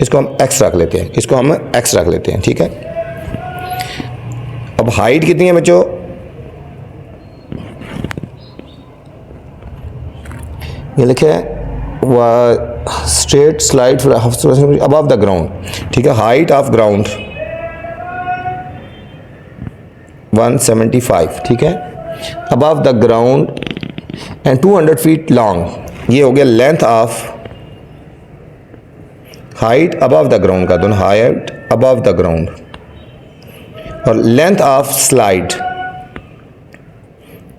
इसको हम एक्स रख लेते हैं, इसको हम एक्स रख लेते हैं, ठीक है। अब हाइट कितनी है बच्चों, ये लिखे straight slide above the ground, ठीक है। हाइट ऑफ ग्राउंड 175, ठीक है, above the ground and 200 feet long. ये हो गया length of height above the ground का, दोनों हाइट अबव द ग्राउंड, और लेंथ ऑफ स्लाइड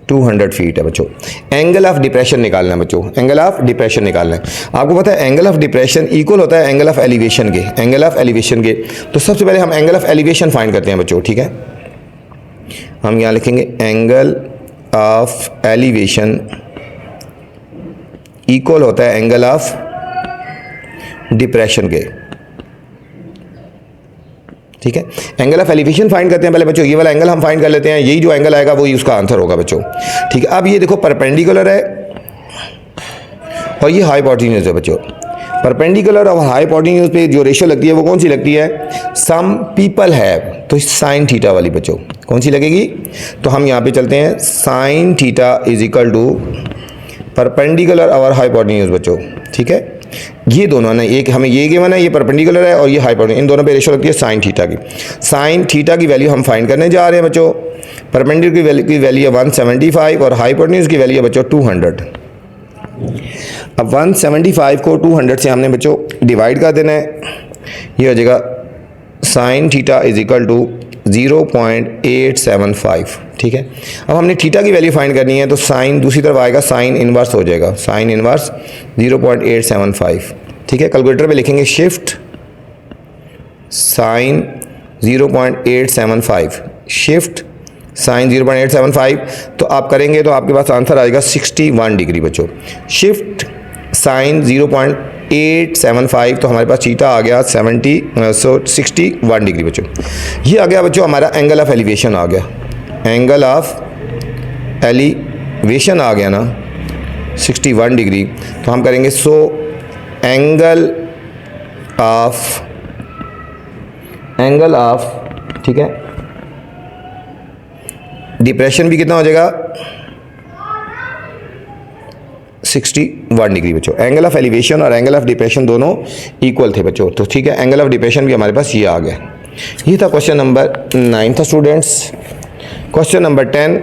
200 फीट है बच्चों। एंगल ऑफ डिप्रेशन निकालना है बच्चों, एंगल ऑफ डिप्रेशन निकालना है। आपको पता है एंगल ऑफ डिप्रेशन इक्वल होता है एंगल ऑफ एलिवेशन के, एंगल ऑफ एलिवेशन के। तो सबसे पहले हम एंगल ऑफ एलिवेशन फाइंड करते हैं बच्चों, ठीक है। हम यहाँ लिखेंगे एंगल ऑफ एलिवेशन इक्वल होता है एंगल ऑफ डिप्रेशन के, ठीक है। एंगल ऑफ एलिवेशन फाइंड करते हैं पहले बच्चों, ये वाला एंगल हम फाइंड कर लेते हैं, यही जो एंगल आएगा वही उसका आंसर होगा बच्चों, ठीक है। अब ये देखो परपेंडिकुलर है और ये हाइपोटेन्यूज है बच्चों। परपेंडिकुलर और हाइपोटेन्यूज पे जो रेशियो लगती है वो कौन सी लगती है, सम पीपल हैव, तो साइन थीटा वाली बच्चों कौन सी लगेगी। तो हम यहाँ पे चलते हैं, sine theta is equal to perpendicular और हाइपोटेन्यूज बच्चों, ठीक है। ये दोनों ना, एक हमें ये गिवन है, ये परपेंडिकुलर है और ये हाइपोटेन्यूज, इन दोनों पे रेशो लगती है साइन थीटा की। साइन थीटा की वैल्यू हम फाइंड करने जा रहे हैं बच्चों। परपेंडिकुलर की वैल्यू है 175 और हाइपोटेन्यूज की वैल्यू है बच्चों 200। अब 175 को 200 से हमने बच्चों डिवाइड कर देना है, ये हो जाएगा sine theta is equal to 0.875। ठीक है, अब हमने थीटा की वैल्यू फाइंड करनी है, तो साइन दूसरी तरफ आएगा, साइन इनवर्स हो जाएगा, साइन इनवर्स 0.875। ठीक है, कैलकुलेटर पे लिखेंगे शिफ्ट साइन 0.875, शिफ्ट साइन 0.875, तो आप करेंगे तो आपके पास आंसर आएगा 61 डिग्री बच्चों। शिफ्ट साइन 0.875, तो हमारे पास थीटा आ गया 61 डिग्री बच्चों। ये आ गया बच्चों हमारा एंगल ऑफ एलिवेशन आ गया, एंगल ऑफ एलिवेशन आ गया ना 61 डिग्री। तो हम करेंगे सो एंगल ऑफ ठीक है, डिप्रेशन भी कितना हो जाएगा 61 डिग्री बच्चों। एंगल ऑफ एलिवेशन और एंगल ऑफ डिप्रेशन दोनों इक्वल थे बच्चों, तो ठीक है, एंगल ऑफ डिप्रेशन भी हमारे पास ये आ गया। ये था क्वेश्चन नंबर 9 था स्टूडेंट्स। क्वेश्चन नंबर 10,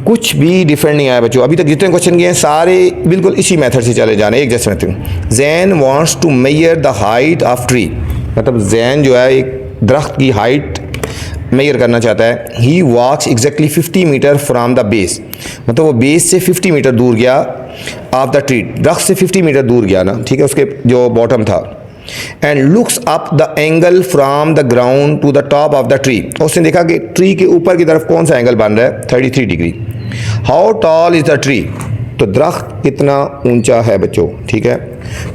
कुछ भी डिफरेंट नहीं आया बच्चों, अभी तक जितने क्वेश्चन किए हैं सारे बिल्कुल इसी मेथड से चले जाने, एक जैसे method. Jane wants to measure the height of tree, मतलब जैन जो है एक दरख्त की हाइट मेजर करना चाहता है। He walks exactly 50 metre from the base, मतलब वो बेस से 50 मीटर दूर गया, ऑफ द ट्री, दरख्त से 50 मीटर दूर गया ना, ठीक है, उसके जो बॉटम था। And looks up the angle from the ground to the top of the tree, उसने देखा कि ट्री के ऊपर की तरफ कौन सा एंगल बन रहा है 33 degree. How tall is the tree, तो दरख्त कितना ऊंचा है बच्चों। ठीक है,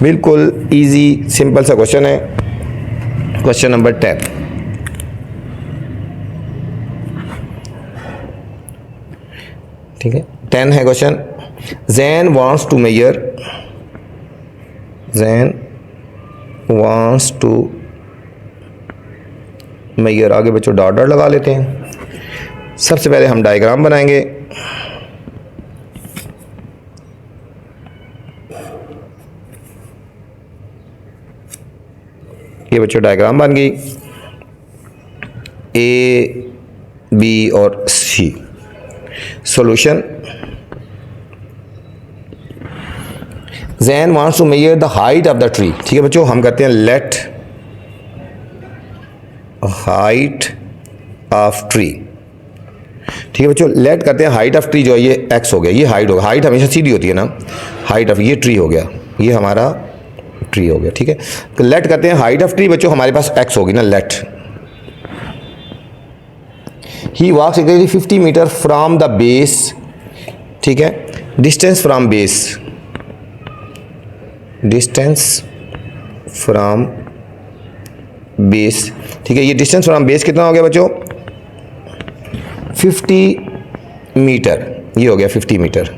बिल्कुल इजी सिंपल सा क्वेश्चन है। क्वेश्चन नंबर 10, ठीक है 10 है question. Jane wants to measure, Jane wants to measure, आगे बच्चों डॉट डॉट लगा लेते हैं। सबसे पहले हम डायग्राम बनाएंगे। ये बच्चों डायग्राम बन गई, ए बी और सी। Solution, Jane wants to measure the height of the tree. ठीक है बच्चों, हम करते हैं लेट हाइट ऑफ ट्री। ठीक है बच्चों, लेट करते हैं हाइट ऑफ ट्री जो है ये एक्स हो गया, ये हाइट होगा, हाइट हमेशा सीधी होती है ना, हाइट ऑफ, ये ट्री हो गया, ये हमारा ट्री हो गया। ठीक है, तो लेट करते हैं हाइट ऑफ ट्री बच्चों, हमारे पास एक्स होगी ना, let. He walks exactly 50 metre from the base, ठीक है, distance from base, distance from base. ठीक है, ये डिस्टेंस फ्रॉम बेस कितना हो गया बच्चों 50 मीटर, ये हो गया 50 मीटर।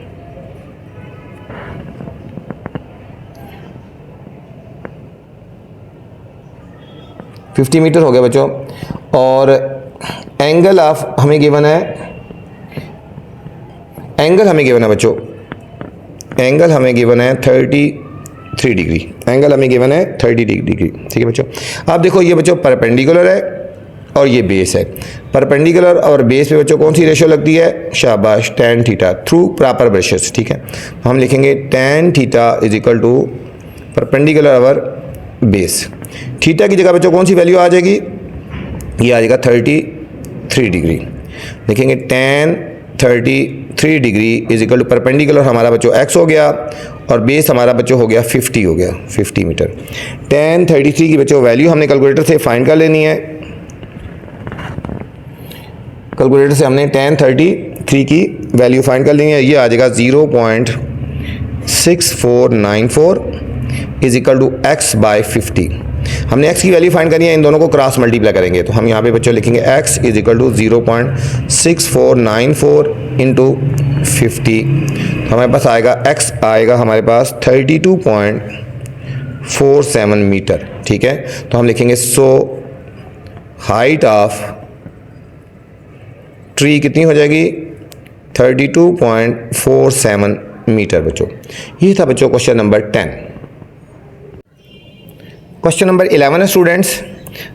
$50 मीटर हो गया बच्चों। और एंगल ऑफ हमें गिवन है, एंगल हमें गिवन है बच्चों, एंगल हमें गिवन है 33 डिग्री, एंगल हमें गिवन है 30 डिग्री। ठीक है बच्चों, आप देखो ये बच्चों परपेंडिकुलर है और ये बेस है। परपेंडिकुलर और बेस पे बच्चों कौन सी रेशियो लगती है, शाबाश, tan theta through proper brushes. ठीक है, हम लिखेंगे tan theta is equal to perpendicular over base. Theta की जगह बच्चों कौन सी वैल्यू आ जाएगी, ये आ जाएगा 33 डिग्री। लिखेंगे tan 33 degree is equal to perpendicular हमारा बच्चों x हो गया और बेस हमारा बच्चों हो गया 50 हो गया, 50 मीटर। tan 33 की बच्चों वैल्यू हमने कैलकुलेटर से फाइंड कर लेनी है। कैलकुलेटर से हमने tan 33 की वैल्यू फाइंड कर लेनी है, ये आ जाएगा 0.6494 is equal to x by 50। हमने x की वैल्यू फाइंड करनी है, इन दोनों को क्रॉस मल्टीप्लाई करेंगे, तो हम यहाँ पे बच्चों लिखेंगे x is equal to 0.6494 into 50, तो हमारे पास आएगा x आएगा हमारे पास 32.47 मीटर। ठीक है, तो हम लिखेंगे सो हाइट ऑफ ट्री कितनी हो जाएगी 32.47 मीटर बच्चों। ये था बच्चों क्वेश्चन नंबर 10। क्वेश्चन नंबर 11 है students,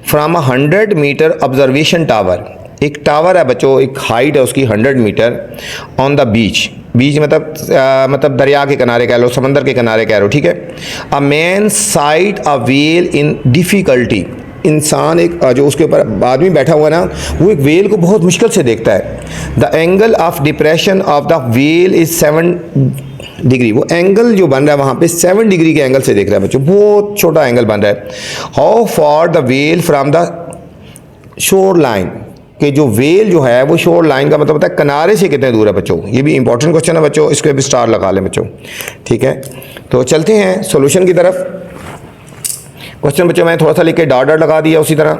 from 100 metre observation tower, एक टावर है बच्चों, एक हाइट है उसकी 100 metre, on the beach, beach मतलब दरिया के किनारे कह लो, समंदर के किनारे कह लो, ठीक है। A man site a whale in difficulty, इंसान एक जो उसके ऊपर आदमी बैठा हुआ ना, वो एक व्हेल को बहुत मुश्किल से देखता है। The angle of depression of the whale is 7 degree, वो एंगल जो बन रहा है वहाँ पे 7 डिग्री के एंगल से देख रहा है बच्चों, बहुत छोटा एंगल बन रहा है। How for the whale from the shore line, कि जो व्हेल जो है वो शोर लाइन का मतलब होता है किनारे से कितने दूर है बच्चों। ये भी इंपॉर्टेंट क्वेश्चन है बच्चों, इसके भी स्टार लगा लें बच्चों, ठीक है। तो चलते हैं सॉल्यूशन की तरफ। क्वेश्चन बच्चों मैं थोड़ा सा लिख के डॉट डॉट लगा दिया उसी तरह।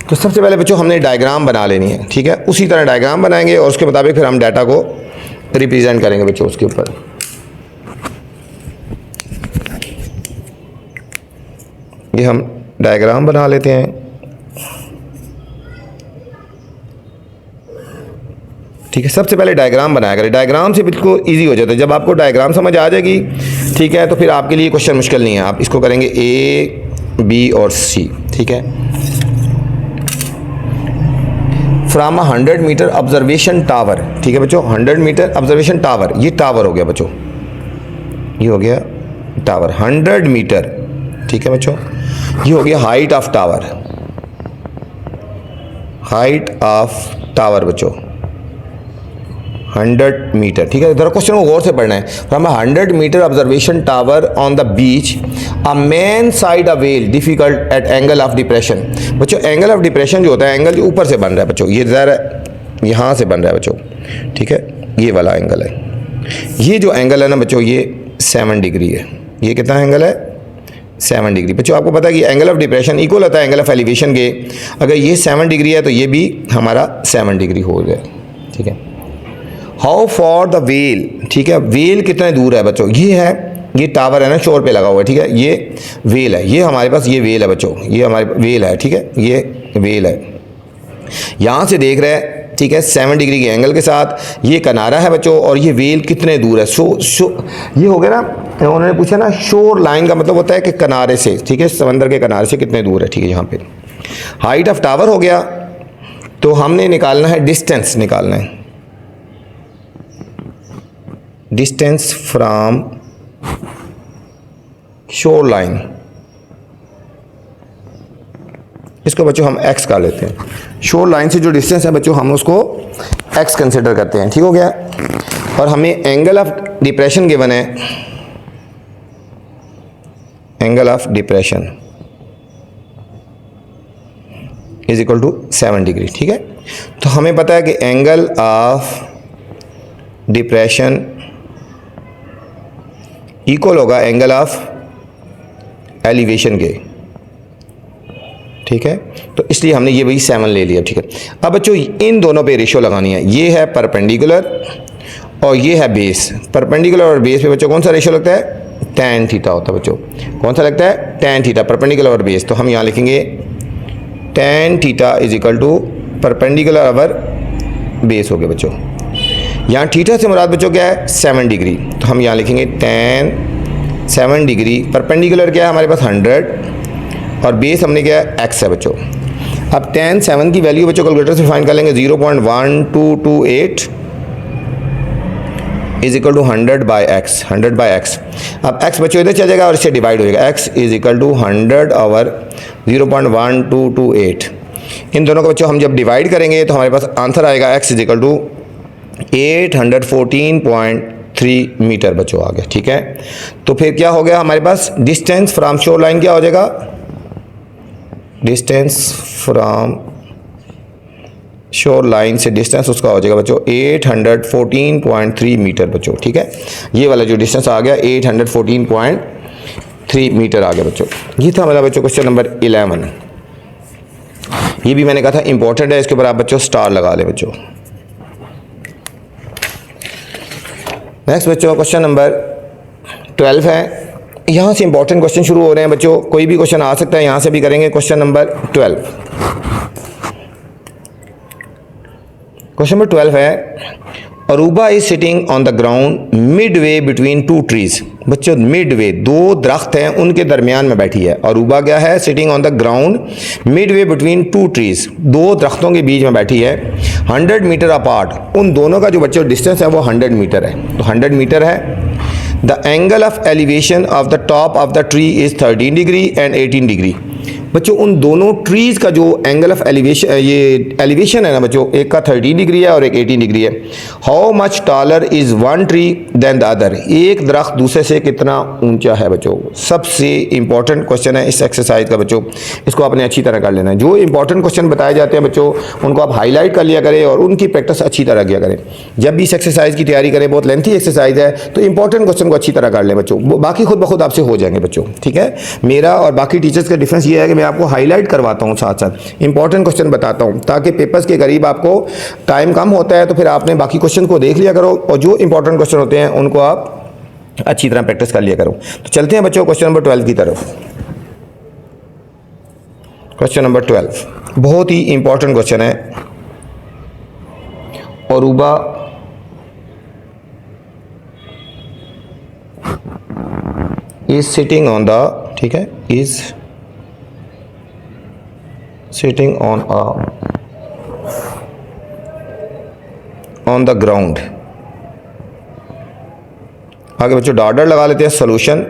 तो सबसे पहले बच्चों हमने डायग्राम बना लेनी है, ठीक है। उसी तरह डायग्राम बनाएंगे और उसके मुताबिक फिर हम डाटा को रिप्रेजेंट करेंगे बच्चों उसके ऊपर। ये हम डायग्राम बना लेते हैं, ठीक है। सबसे पहले डायग्राम बनाया करें, डायग्राम से बिल्कुल इजी हो जाता है। जब आपको डायग्राम समझ आ जाएगी, ठीक है, तो फिर आपके लिए क्वेश्चन मुश्किल नहीं है। आप इसको करेंगे ए, बी और सी, ठीक है। फ्रॉम 100 मीटर ऑब्जर्वेशन टावर, ठीक है बच्चों, 100 मीटर ऑब्जर्वेशन टावर, ये टावर हो गया बच्चों, ये हो गया टावर 100 मीटर, ठीक है बच्चों। ये हो गया height of tower, height of tower बच्चों 100 मीटर, ठीक है। जरा क्वेश्चन को गौर से पढ़ना है। From 100 metre observation tower on the beach, a man side a whale difficult at angle of depression, बच्चों एंगल ऑफ डिप्रेशन जो होता है, एंगल जो ऊपर से बन रहा है बच्चों, ये ज़रा यहाँ से बन रहा है बच्चों, ठीक है, ये वाला एंगल है। ये जो एंगल है ना बच्चों, ये 7 डिग्री है। ये कितना एंगल है? 7 डिग्री। बच्चों आपको पता है कि एंगल ऑफ डिप्रेशन इक्वल होता है एंगल ऑफ एलिवेशन के। अगर ये 7 डिग्री है तो ये भी हमारा 7 डिग्री हो गया, ठीक है। हाउ फॉर द व्हेल, ठीक है, व्हेल कितने दूर है बच्चों, ये है, ये टावर है ना शोर पे लगा हुआ है, ठीक है। ये व्हेल है, ये हमारे पास ये व्हेल है बच्चों, ये हमारे ये है, ठीक है, ये व्हेल है, यहाँ से देख रहे हैं, ठीक है, 7 डिग्री के एंगल के साथ। ये किनारा है बच्चों और ये व्हेल कितने दूर है। ये हो गया ना, उन्होंने पूछा ना शोर लाइन का मतलब होता है कि किनारे से, ठीक है, समंदर के किनारे से कितने दूर है, ठीक है। यहाँ पे हाइट ऑफ टावर हो गया, तो हमने निकालना है डिस्टेंस, निकालना है डिस्टेंस फ्रॉम शोर लाइन। इसको बच्चों हम x कर लेते हैं। शोर लाइन से जो डिस्टेंस है बच्चों हम उसको x कंसिडर करते हैं, ठीक हो गया। और हमें एंगल ऑफ डिप्रेशन गिवन है, angle of depression is equal to 7 degree, ठीक है। तो हमें पता है कि एंगल ऑफ डिप्रेशन इक्वल होगा एंगल ऑफ एलिवेशन के, ठीक है। तो इसलिए हमने ये वही 7 ले लिया, ठीक है। अब बच्चों इन दोनों पे रेशियो लगानी है। ये है परपेंडिकुलर और ये है बेस। परपेंडिकुलर और बेस पे बच्चों कौन सा रेशियो लगता है? tan थीटा होता है बच्चों। कौन सा लगता है? tan थीटा, परपेंडिकुलर और बेस। तो हम यहाँ लिखेंगे tan theta is equal to perpendicular over base हो गया बच्चों। यहाँ थीटा से मुराद बच्चों क्या है? 7 डिग्री। तो हम यहाँ लिखेंगे tan 7 डिग्री, परपेंडिकुलर क्या है हमारे पास 100 और बेस हमने क्या है x है बच्चों। अब tan 7 की वैल्यू बच्चों कैलकुलेटर से फाइंड कर लेंगे 0.1228 is equal to 100 by x, 100 by x. अब x बच्चों इधर चल जाएगा और इससे डिवाइड हो जाएगा, x is equal to 100 over 0.1228। इन दोनों को बच्चों हम जब डिवाइड करेंगे तो हमारे पास आंसर आएगा x is equal to 814.3 metre बच्चों आ गया, ठीक है। तो फिर क्या हो गया हमारे पास? डिस्टेंस फ्रॉम शोर लाइन क्या हो जाएगा? डिस्टेंस फ्रॉम शोर लाइन से डिस्टेंस उसका हो जाएगा बच्चों 814.3 मीटर बच्चों, ठीक है। ये वाला जो डिस्टेंस आ गया 814.3 मीटर आ गया बच्चों। ये था हमारा बच्चों क्वेश्चन नंबर 11। ये भी मैंने कहा था इंपॉर्टेंट है, इसके ऊपर आप बच्चों स्टार लगा ले बच्चों। नेक्स्ट बच्चों क्वेश्चन नंबर 12 है। यहाँ से इंपॉर्टेंट क्वेश्चन शुरू हो रहे हैं बच्चों, कोई भी क्वेश्चन आ सकता है, यहाँ से भी करेंगे। क्वेश्चन नंबर 12, क्वेश्चन नंबर 12 है, Aruba is sitting on the ground mid way between two trees. बच्चों मिड वे, दो दरख्त हैं उनके दरमियान में बैठी है। अरूबा क्या है? Sitting on the ground mid way between two trees, दो दरख्तों के बीच में बैठी है। 100 मीटर अपार्ट, उन दोनों का जो बच्चों डिस्टेंस है वो 100 मीटर है, तो 100 मीटर है। The angle of elevation of the top of the tree is 13 degree and 18 degree. बच्चों उन दोनों ट्रीज़ का जो एंगल ऑफ एलिवेशन, ये एलिवेशन है ना बच्चों, एक का 13 डिग्री है और एक 18 डिग्री है। How much taller is one tree than the other, एक दरख्त दूसरे से कितना ऊंचा है बच्चों। सबसे इंपॉर्टेंट क्वेश्चन है इस एक्सरसाइज का बच्चों, इसको आपने अच्छी तरह कर लेना है। जो इंपॉर्टेंट क्वेश्चन बताए जाते हैं बच्चों उनको आप हाईलाइट कर लिया करें और उनकी प्रैक्टिस अच्छी तरह किया करें। जब भी इस एक्सरसाइज की तैयारी करें, बहुत लेंथी एक्सरसाइज है, तो इंपॉर्टेंट क्वेश्चन को अच्छी तरह कर लें बच्चों, बाकी खुद ब खुद आपसे हो जाएंगे बच्चों। ठीक है, मेरा और बाकी टीचर्स का डिफरेंस ये है कि मैं आपको हाईलाइट करवाता हूँ, साथ साथ इंपॉर्टेंट क्वेश्चन बताता हूँ, ताकि पेपर्स के करीब आपको टाइम कम होता है तो फिर आपने बाकी क्वेश्चन को देख लिया करो और जो इंपॉर्टेंट क्वेश्चन होते हैं उनको आप अच्छी तरह प्रैक्टिस कर लिया करो। तो चलते हैं बच्चों क्वेश्चन नंबर 12 की तरफ। क्वेश्चन नंबर 12 बहुत ही इंपॉर्टेंट क्वेश्चन है। Aruba is sitting on the, ठीक है, is sitting on the ground. आगे बच्चों डॉट लगा लेते हैं, सोल्यूशन।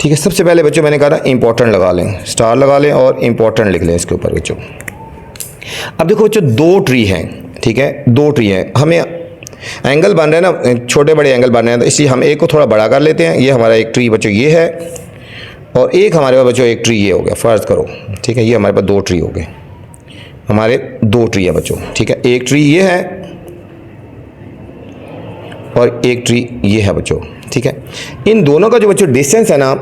ठीक है, सबसे पहले बच्चों मैंने कहा था इंपॉर्टेंट लगा लें, स्टार लगा लें और इंपॉर्टेंट लिख लें इसके ऊपर बच्चों। अब देखो बच्चों दो ट्री हैं, ठीक है, दो ट्री हैं, हमें एंगल बन रहे हैं ना, छोटे बड़े एंगल बन रहे हैं, तो इसलिए हम एक को थोड़ा बड़ा कर लेते हैं। ये हमारा एक ट्री बच्चों ये है और एक हमारे पास बच्चों एक ट्री ये हो गया, फ़र्ज़ करो। ठीक है, ये हमारे पास दो ट्री हो गए, हमारे दो ट्री है बच्चों। ठीक है, एक ट्री ये है और एक ट्री ये है बच्चों। ठीक है, इन दोनों का जो बच्चों डिस्टेंस है ना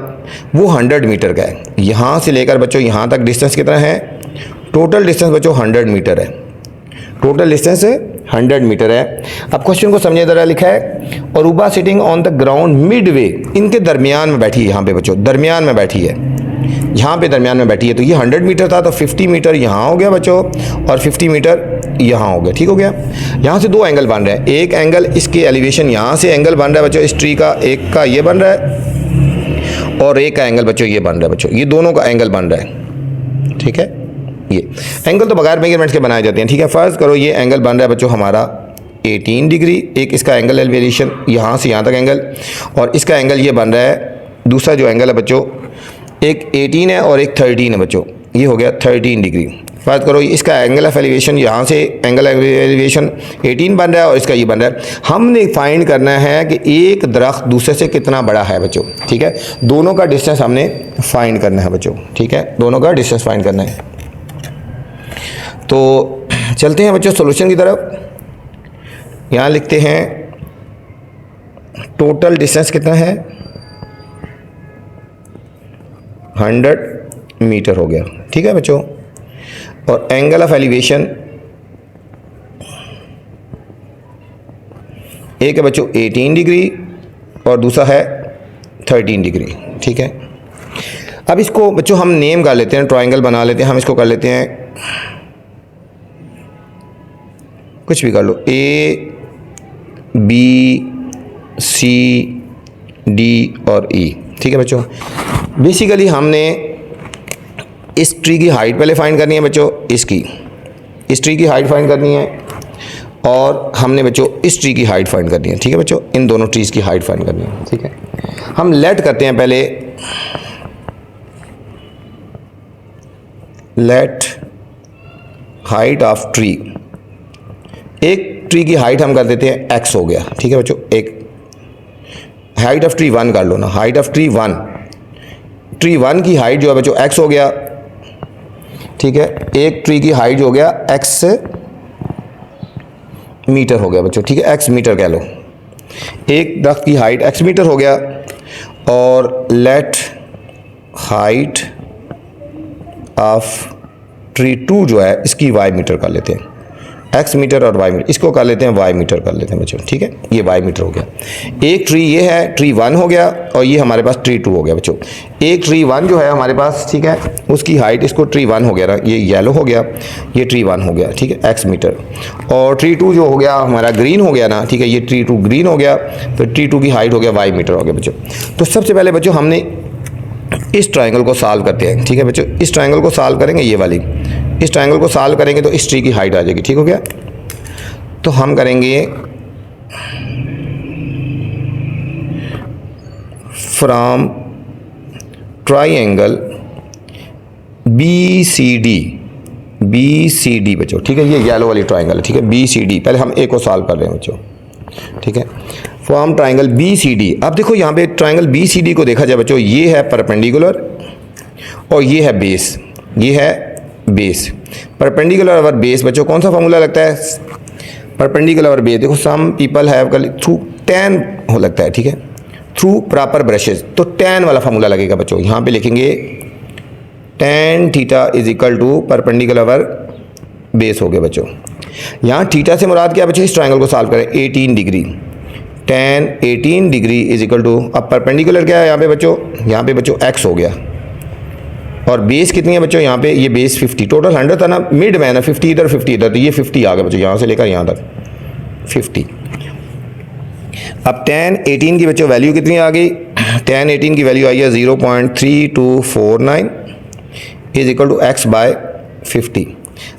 वो 100 मीटर का है। यहाँ से लेकर बच्चों यहाँ तक डिस्टेंस कितना है? टोटल डिस्टेंस बच्चों 100 मीटर है, टोटल डिस्टेंस 100 मीटर है। अब क्वेश्चन को समझिए ज़रा, लिखा है Aruba sitting on the ground mid way, इनके दरमियान में बैठी है, यहाँ पे बच्चों दरमियान में बैठी है, यहाँ पे दरमियान में बैठी है। तो ये 100 मीटर था तो 50 मीटर यहाँ हो गया बच्चों और 50 मीटर यहाँ हो गया। ठीक हो गया, यहाँ से दो एंगल बन रहे हैं, एक एंगल इसके एलिवेशन यहाँ से एंगल बन रहा है बच्चों इस ट्री का, एक का ये बन रहा है और एक का एंगल बच्चों ये बन रहा है बच्चों, ये दोनों का एंगल बन रहा है। ठीक है, ये एंगल तो बगैर मेजरमेंट्स के बनाए जाते हैं। ठीक है, फ़र्ज़ करो ये एंगल बन रहा है बच्चों हमारा 18 डिग्री, एक इसका एंगल एलिवेशन यहाँ से यहाँ तक एंगल, और इसका एंगल ये बन रहा है, दूसरा जो एंगल है बच्चों एक 18 है और एक 13 है बच्चों, ये हो गया 13 डिग्री। फ़र्ज़ करो इसका एंगल ऑफ एलिवेशन यहाँ से एंगल एलिवेशन 18 बन रहा है और इसका ये बन रहा है। हमने फाइंड करना है कि एक दरख्त दूसरे से कितना बड़ा है बच्चों। ठीक है, दोनों का डिस्टेंस हमने फाइंड करना है बच्चों। ठीक है, दोनों का डिस्टेंस फाइंड करना है। तो चलते हैं बच्चों सॉल्यूशन की तरफ। यहाँ लिखते हैं टोटल डिस्टेंस कितना है? 100 मीटर हो गया। ठीक है बच्चों, और एंगल ऑफ एलिवेशन एक है बच्चों 18 डिग्री और दूसरा है 13 डिग्री। ठीक है, अब इसको बच्चों हम नेम कर लेते हैं, ट्रायंगल बना लेते हैं। हम इसको कर लेते हैं, कुछ भी कर लो, A B C D और E। ठीक है बच्चों, बेसिकली हमने इस ट्री की हाइट पहले फाइंड करनी है बच्चों, इस ट्री की हाइट फाइंड करनी है और हमने बच्चों इस ट्री की हाइट फाइंड करनी है। ठीक है बच्चों, इन दोनों ट्रीज़ की हाइट फाइंड करनी है। ठीक है, हम लेट करते हैं पहले, लेट हाइट ऑफ ट्री, एक ट्री की हाइट हम कर देते हैं x हो गया। ठीक है बच्चों, एक हाइट ऑफ ट्री 1 कर लो ना, हाइट ऑफ ट्री 1, ट्री 1 की हाइट जो है बच्चों x हो गया। ठीक है, एक ट्री की हाइट जो हो गया x मीटर हो गया बच्चों। ठीक है, x मीटर कह लो, एक दरख्त की हाइट x मीटर हो गया। और लेट हाइट ऑफ ट्री 2 जो है इसकी y मीटर कर लेते हैं, एक्स मीटर और वाई मीटर, इसको कर लेते हैं वाई मीटर कर लेते हैं बच्चों, ठीक है। ये वाई मीटर हो गया। एक ट्री ये है, ट्री 1 हो गया, और ये हमारे पास ट्री 2 हो गया बच्चों। एक ट्री 1 जो है हमारे पास, ठीक है, उसकी हाइट, इसको ट्री 1 हो गया ना, ये येलो हो गया, ये ट्री 1 हो गया, ठीक है, एक्स मीटर। और ट्री 2 जो हो गया हमारा ग्रीन हो गया ना, ठीक है, ये ट्री 2 ग्रीन हो गया, फिर ट्री 2 की हाइट हो गया वाई मीटर हो गया बच्चों। तो सबसे पहले बच्चों हमने इस ट्रायंगल को सॉल्व करते हैं, ठीक है बच्चों। इस ट्रायंगल को सॉल्व करेंगे, ये वाली, इस ट्रायंगल को सॉल्व करेंगे तो इस ट्री की हाइट आ जाएगी, ठीक हो गया। तो हम करेंगे फ्रॉम ट्रायंगल BCD बच्चों, ठीक है, ये येलो वाली ट्रायंगल है, ठीक है, BCD। पहले हम ए को सॉल्व कर रहे हैं बच्चों, ठीक है, फ्रॉम ट्रायंगल BCD। अब देखो यहाँ पे ट्रायंगल BCD को देखा जाए बच्चों, ये है परपेंडिकुलर और ये है बेस, ये है बेस। परपेंडिकुलर और बेस बच्चों कौन सा फॉर्मूला लगता है? परपेंडिकुलर और बेस, देखो some people have through tan हो लगता है, ठीक है, थ्रू प्रॉपर ब्रशेज, तो टैन वाला फॉर्मूला लगेगा बच्चों। यहाँ पे लिखेंगे tan theta is equal to perpendicular over base हो गया बच्चों। यहाँ थीटा से मुराद क्या है बच्चों? इस ट्रायंगल को सॉल्व करें, 18 degree, tan 18 degree is equal to, अब परपेंडिकुलर क्या है यहाँ पे बच्चों? यहाँ पे बच्चों x हो गया, और बेस कितनी है बच्चों? यहाँ पे ये बेस 50, टोटल 100 था ना, मिड में है ना, 50 इधर 50 इधर, तो ये 50 आ गया बच्चों, यहाँ से लेकर यहाँ तक 50। अब tan 18 की बच्चों वैल्यू कितनी आ गई? tan 18 की वैल्यू आई है 0.3249 is equal to x by 50।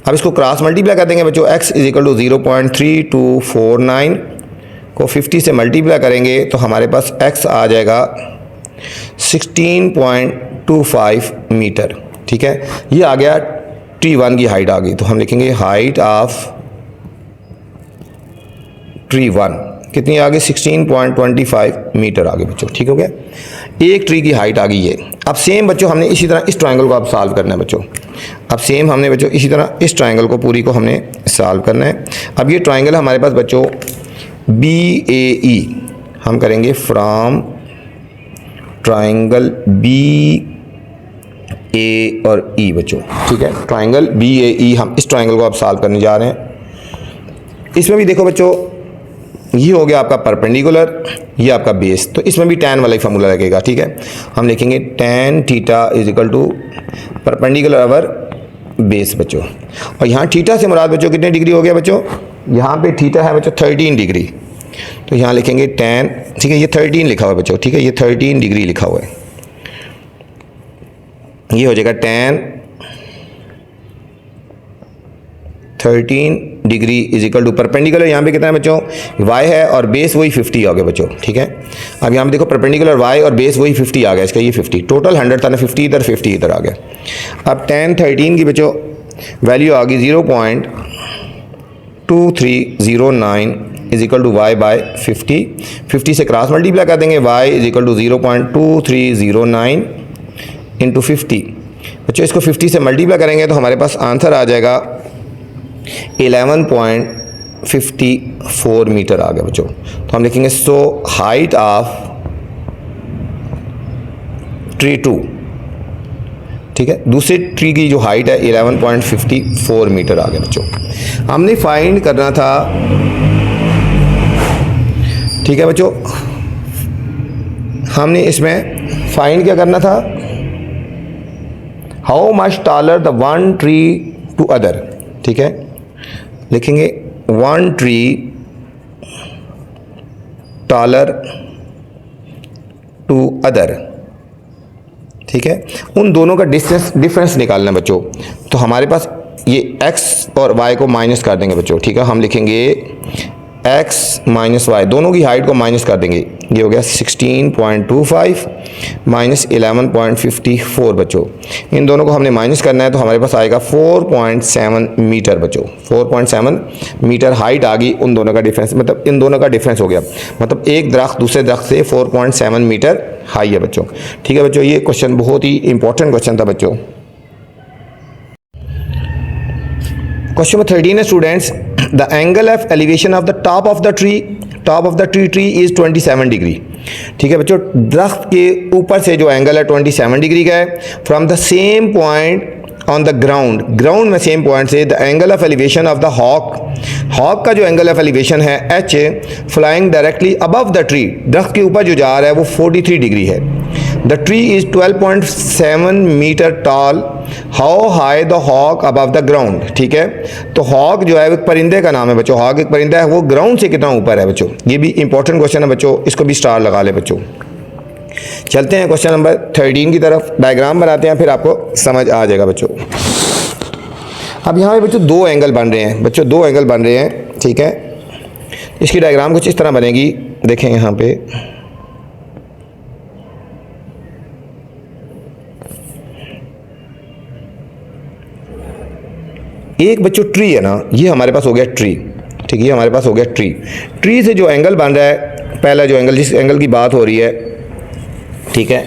अब इसको क्रॉस मल्टीप्लाई कर देंगे बच्चों, x इज इक्वल टू 0.3249 को 50 से मल्टीप्लाई करेंगे तो हमारे पास x आ जाएगा 16.25 मीटर, ठीक है। ये आ गया T1 की हाइट आ गई, तो हम लिखेंगे हाइट ऑफ T1 कितनी आ गई? 16.25 मीटर आ गई बच्चों, ठीक हो गया। एक ट्री की हाइट आ गई है। अब सेम बच्चों हमने इसी तरह इस ट्रायंगल को अब सॉल्व करना है बच्चों। अब सेम हमने बच्चों इसी तरह इस ट्रायंगल को पूरी को हमने सॉल्व करना है। अब ये ट्रायंगल हमारे पास बच्चों BAE, हम करेंगे फ्रॉम ट्रायंगल BA और E बच्चों, ठीक है, ट्रायंगल BAE, हम इस ट्रायंगल को अब सॉल्व करने जा रहे हैं। इसमें भी देखो बच्चों, ये हो गया आपका परपेंडिकुलर, ये आपका बेस, तो इसमें भी tan वाला ही फॉर्मूला लगेगा, ठीक है। हम लिखेंगे tan theta is equal to perpendicular over base बच्चों। और यहाँ थीटा से मुराद बच्चों कितने डिग्री हो गया बच्चों? यहाँ पे थीटा है बच्चों 13 डिग्री, तो यहाँ लिखेंगे tan, ठीक है, ये 13 लिखा हुआ है बच्चों, ठीक है, ये 13 डिग्री लिखा हुआ है, ये हो जाएगा tan 13 degree is equal to perpendicular, यहाँ पे कितना है बच्चों? y है और बेस वही 50 आ गया बच्चों, ठीक है। अब यहाँ पे देखो परपेंडिकुलर y और बेस वही 50 आ गया, इसका ये 50, टोटल 100 था ना, 50 इधर आ गया। अब tan 13 की बच्चों वैल्यू आ गई 0.2309 is equal to y by 50 से क्रॉस मल्टीप्लाई कर देंगे, y is equal to 0.2309 into 50 बच्चों। इसको 50 से मल्टीप्लाई करेंगे तो हमारे पास आंसर आ जाएगा 11.54 मीटर आ गया बच्चों। तो हम लिखेंगे सो हाइट ऑफ ट्री 2, ठीक है, दूसरे ट्री की जो हाइट है 11.54 मीटर आ गया बच्चों। हमने फाइंड करना था, ठीक है बच्चों, हमने इसमें फाइंड क्या करना था? How much taller the one tree to other, ठीक है, लिखेंगे one tree taller to other, ठीक है, उन दोनों का डिफरेंस निकालना है बच्चों। तो हमारे पास ये x और y को माइनस कर देंगे बच्चों, ठीक है, हम लिखेंगे x माइनस वाई, दोनों की हाइट को माइनस कर देंगे, ये हो गया 16.25 माइनस 11.54 बच्चों। इन दोनों को हमने माइनस करना है तो हमारे पास आएगा 4.7 मीटर बच्चों, 4.7 मीटर हाइट आ गई। उन दोनों का डिफरेंस, मतलब इन दोनों का डिफरेंस हो गया, मतलब एक दरख्त दूसरे दरख्त से 4.7 मीटर हाई है बच्चों, ठीक है बच्चों। ये क्वेश्चन बहुत ही इंपॉर्टेंट क्वेश्चन था बच्चों। क्वेश्चन नंबर 13 है students, the angle of elevation of the top of the tree is 27 degree, ठीक है बच्चों। दरख्त के ऊपर से जो एंगल है 27 डिग्री का है। From the same point on the ground, ground में सेम पॉइंट से the angle of elevation of the hawk, hawk का जो एंगल ऑफ एलिवेशन है H, flying directly above the tree, दरख्त के ऊपर जो जा रहा है वो 43 डिग्री है। The tree is 12.7 metre tall, how high the hawk above the ground. ठीक है, तो हॉक जो है एक परिंदे का नाम है बच्चों, हॉक एक परिंदा है, वो ग्राउंड से कितना ऊपर है बच्चों। ये भी इंपॉर्टेंट क्वेश्चन है बच्चों, इसको भी स्टार लगा ले बच्चों। चलते हैं क्वेश्चन नंबर 13 की तरफ, डायग्राम बनाते हैं फिर आपको समझ आ जाएगा बच्चों। अब यहाँ पे बच्चों दो एंगल बन रहे हैं बच्चों, दो एंगल बन रहे हैं। ठीक है, इसकी डायग्राम कुछ इस तरह बनेगी, देखें यहाँ पे एक बच्चों ट्री है ना, ये हमारे पास हो गया ट्री। ठीक है, ये हमारे पास हो गया ट्री। ट्री से जो एंगल बन रहा है, पहला जो एंगल, जिस एंगल की बात हो रही है, ठीक है,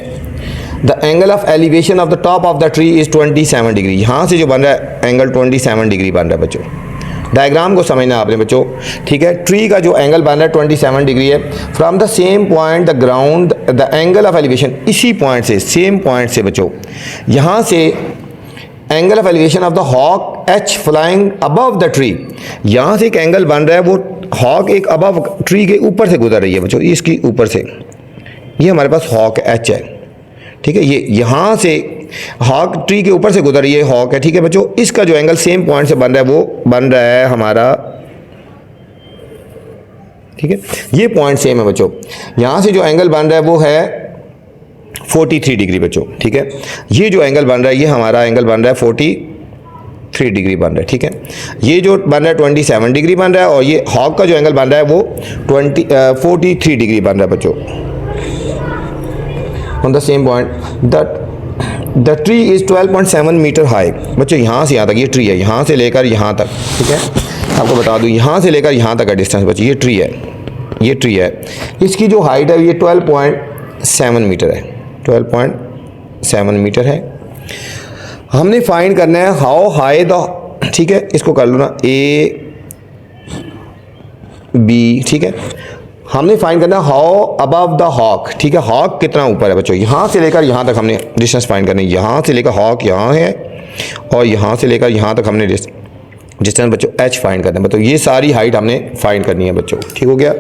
the angle of elevation of the top of the tree is 27 degree. यहाँ से जो बन रहा है एंगल 27 डिग्री बन रहा है बच्चों। डायग्राम को समझना आपने बच्चों। ठीक है, ट्री का जो एंगल बन रहा है 27 डिग्री है। From the same point the ground the angle of elevation, इसी पॉइंट से, सेम पॉइंट से बच्चों, यहाँ से angle of elevation of the hawk H flying above the tree, यहाँ से एक एंगल बन रहा है, वो हॉक एक अबव ट्री के ऊपर से गुजर रही है बच्चों, इसकी ऊपर से, ये हमारे पास हॉक एच है। ठीक है, ये यहाँ से हॉक ट्री के ऊपर से गुजर रही है, हॉक है। ठीक है बच्चों, इसका जो एंगल सेम पॉइंट से बन रहा है वो बन रहा है हमारा, ठीक है, ये पॉइंट सेम है बच्चों। यहाँ से जो एंगल बन रहा है वो है 43 डिग्री बच्चों। ठीक है, ये जो एंगल बन रहा है, ये हमारा एंगल बन रहा है 43 डिग्री बन रहा है। ठीक है, ये जो बन रहा है 27 डिग्री बन रहा है, और ये हॉक का जो एंगल बन रहा है वो 43 डिग्री बन रहा है बच्चों। On the same point the tree is 12.7 metre high बच्चों, यहाँ से यहाँ तक ये ट्री है, यहाँ से लेकर यहाँ तक। ठीक है, आपको बता दूँ, यहाँ से लेकर यहाँ तक का डिस्टेंस बच्चों, ये ट्री है, ये ट्री है। इसकी जो हाइट है ये 12.7 मीटर है, 12.7 मीटर है। हमने फाइंड करना है हाउ हाई द, ठीक है, इसको कर लो ना ए बी। ठीक है, हमने फाइंड करना है हाउ अबव द हॉक। ठीक है, हॉक कितना ऊपर है बच्चों, यहाँ से लेकर यहाँ तक हमने डिस्टेंस फाइंड करनी है। यहाँ से लेकर हॉक यहाँ है, और यहाँ से लेकर यहाँ तक हमने डिस्टेंस बच्चों एच फाइंड करना है बच्चों। ये सारी हाइट हमने फाइंड करनी है बच्चों। ठीक हो गया,